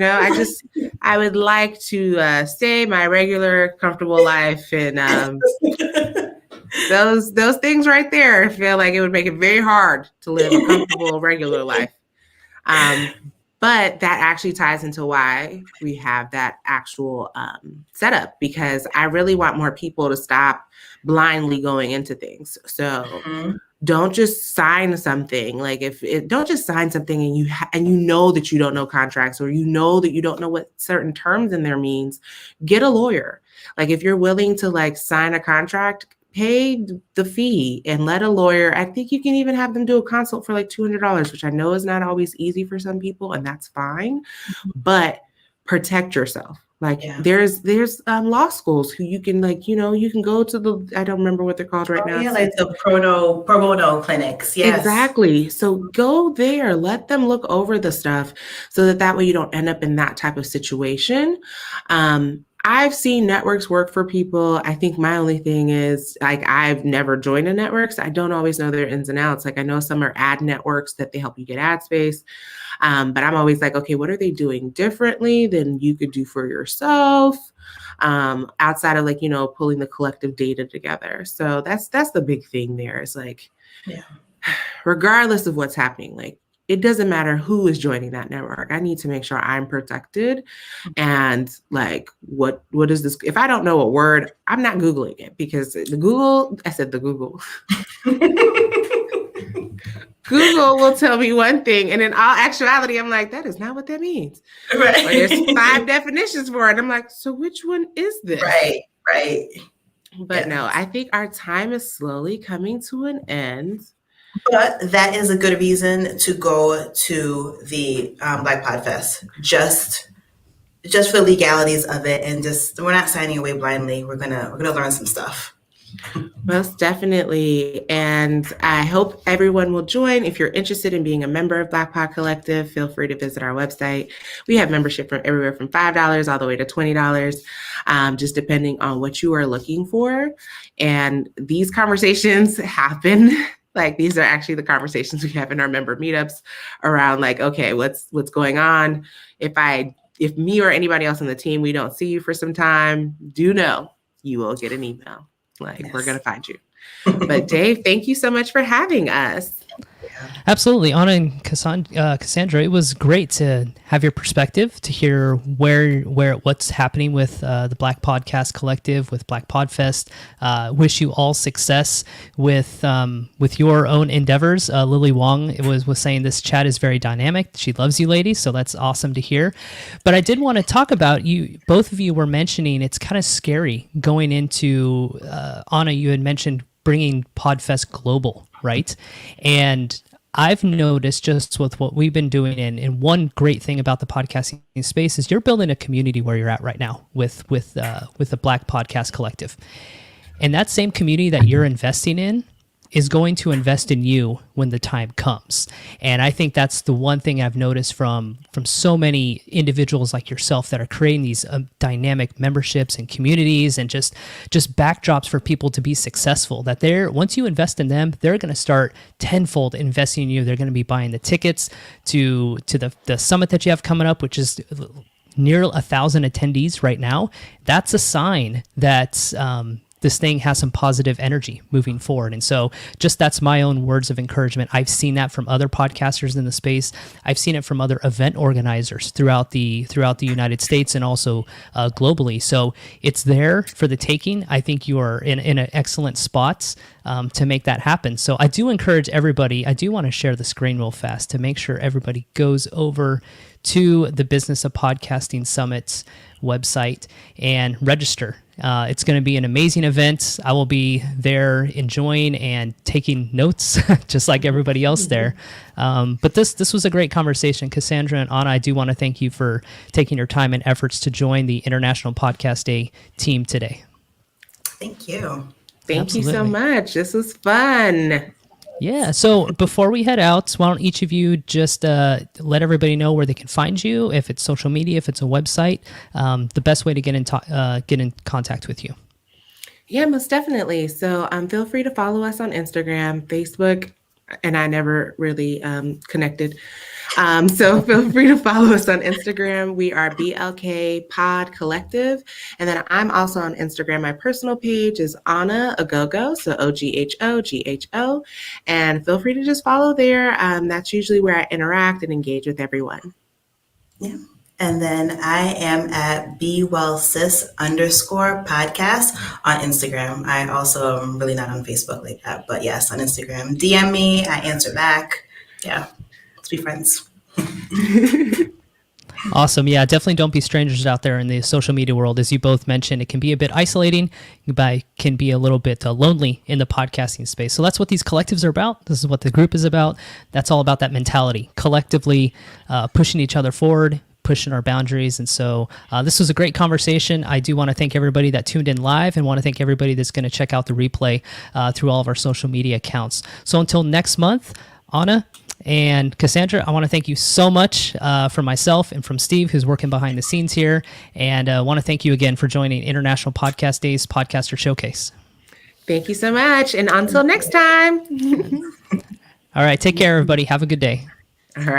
I would like to stay my regular, comfortable life. And those things right there, I feel like it would make it very hard to live a comfortable, regular life. But that actually ties into why we have that actual setup, because I really want more people to stop blindly going into things. So don't just sign something. Like don't just sign something and you know that you don't know contracts, or you know that you don't know what certain terms in there means. Get a lawyer. Like if you're willing to like sign a contract, pay the fee and let a lawyer. I think you can even have them do a consult for like $200, which I know is not always easy for some people, and that's fine. But protect yourself. Like there's law schools who you can like, you can go to I don't remember what they're called right now. Yeah, like the pro bono clinics. Yes. Exactly. So go there, let them look over the stuff so that way you don't end up in that type of situation. I've seen networks work for people. I think my only thing is like, I've never joined a network, so I don't always know their ins and outs. Like I know some are ad networks that they help you get ad space. But I'm always like, okay, what are they doing differently than you could do for yourself? Outside of like, pulling the collective data together. So that's the big thing there is like, regardless of what's happening, like, it doesn't matter who is joining that network. I need to make sure I'm protected. And like, what is this? If I don't know a word, I'm not Googling it, because the Google. Google will tell me one thing, and in all actuality, I'm like, that is not what that means. Right. Or there's 5 definitions for it. I'm like, so which one is this? Right. But no, I think our time is slowly coming to an end. But that is a good reason to go to the Blk Podfest, just for the legalities of it, and just we're not signing away blindly. We're gonna learn some stuff. Most definitely. And I hope everyone will join. If you're interested in being a member of Blk Pod Collective, feel free to visit our website. We have membership from everywhere from $5 all the way to $20, just depending on what you are looking for. And these conversations happen. Like, these are actually the conversations we have in our member meetups around, like, okay, what's going on? If me or anybody else on the team, we don't see you for some time, do know you will get an email. Like, yes. We're going to find you. But Dave, thank you so much for having us. Absolutely. Anna and Cassandra, it was great to have your perspective, to hear what's happening with the Blk Podcast Collective, with Blk Podfest. Wish you all success with your own endeavors. Lily Wong was saying this chat is very dynamic. She loves you ladies, so that's awesome to hear. But I did want to talk about, you, both of you were mentioning it's kind of scary going into, Anna, you had mentioned bringing Podfest global, right? And I've noticed just with what we've been doing, and one great thing about the podcasting space is you're building a community where you're at right now with the Blk Podcast Collective. And that same community that you're investing in is going to invest in you when the time comes. And I think that's the one thing I've noticed from so many individuals like yourself that are creating these dynamic memberships and communities and just backdrops for people to be successful, that once you invest in them, they're going to start tenfold investing in you. They're going to be buying the tickets to the summit that you have coming up, which is near 1,000 attendees right now. That's a sign that this thing has some positive energy moving forward. And so just that's my own words of encouragement. I've seen that from other podcasters in the space. I've seen it from other event organizers throughout the United States and also globally. So it's there for the taking. I think you are in an excellent spot to make that happen. So I do encourage everybody, I do want to share the screen real fast to make sure everybody goes over to the Business of Podcasting Summit's website and register. It's going to be an amazing event. I will be there enjoying and taking notes just like everybody else there. But this was a great conversation. Cassandra and Anna, I do want to thank you for taking your time and efforts to join the International Podcast Day team today. Thank you. Thank you so much. This was fun. Yeah. So before we head out, why don't each of you just let everybody know where they can find you, if it's social media, if it's a website, the best way to get in contact with you. Yeah, most definitely. So feel free to follow us on Instagram, Facebook, and I never really connected. So feel free to follow us on Instagram. We are Blk Pod Collective. And then I'm also on Instagram. My personal page is Anna Oghogho, so Oghogho. And feel free to just follow there. That's usually where I interact and engage with everyone. Yeah. And then I am at BeWellSis_podcast on Instagram. I also am really not on Facebook like that, but yes, on Instagram. DM me, I answer back. Yeah, let's be friends. Awesome. Yeah, definitely don't be strangers out there in the social media world. As you both mentioned, it can be a bit isolating, but can be a little bit lonely in the podcasting space. So that's what these collectives are about. This is what the group is about. That's all about that mentality, collectively pushing each other forward, pushing our boundaries. And so this was a great conversation. I do want to thank everybody that tuned in live and want to thank everybody that's going to check out the replay through all of our social media accounts. So until next month, Anna and Cassandra, I want to thank you so much from myself and from Steve, who's working behind the scenes here. And I want to thank you again for joining International Podcast Day's Podcaster Showcase. Thank you so much. And until next time. All right. Take care, everybody. Have a good day. All right.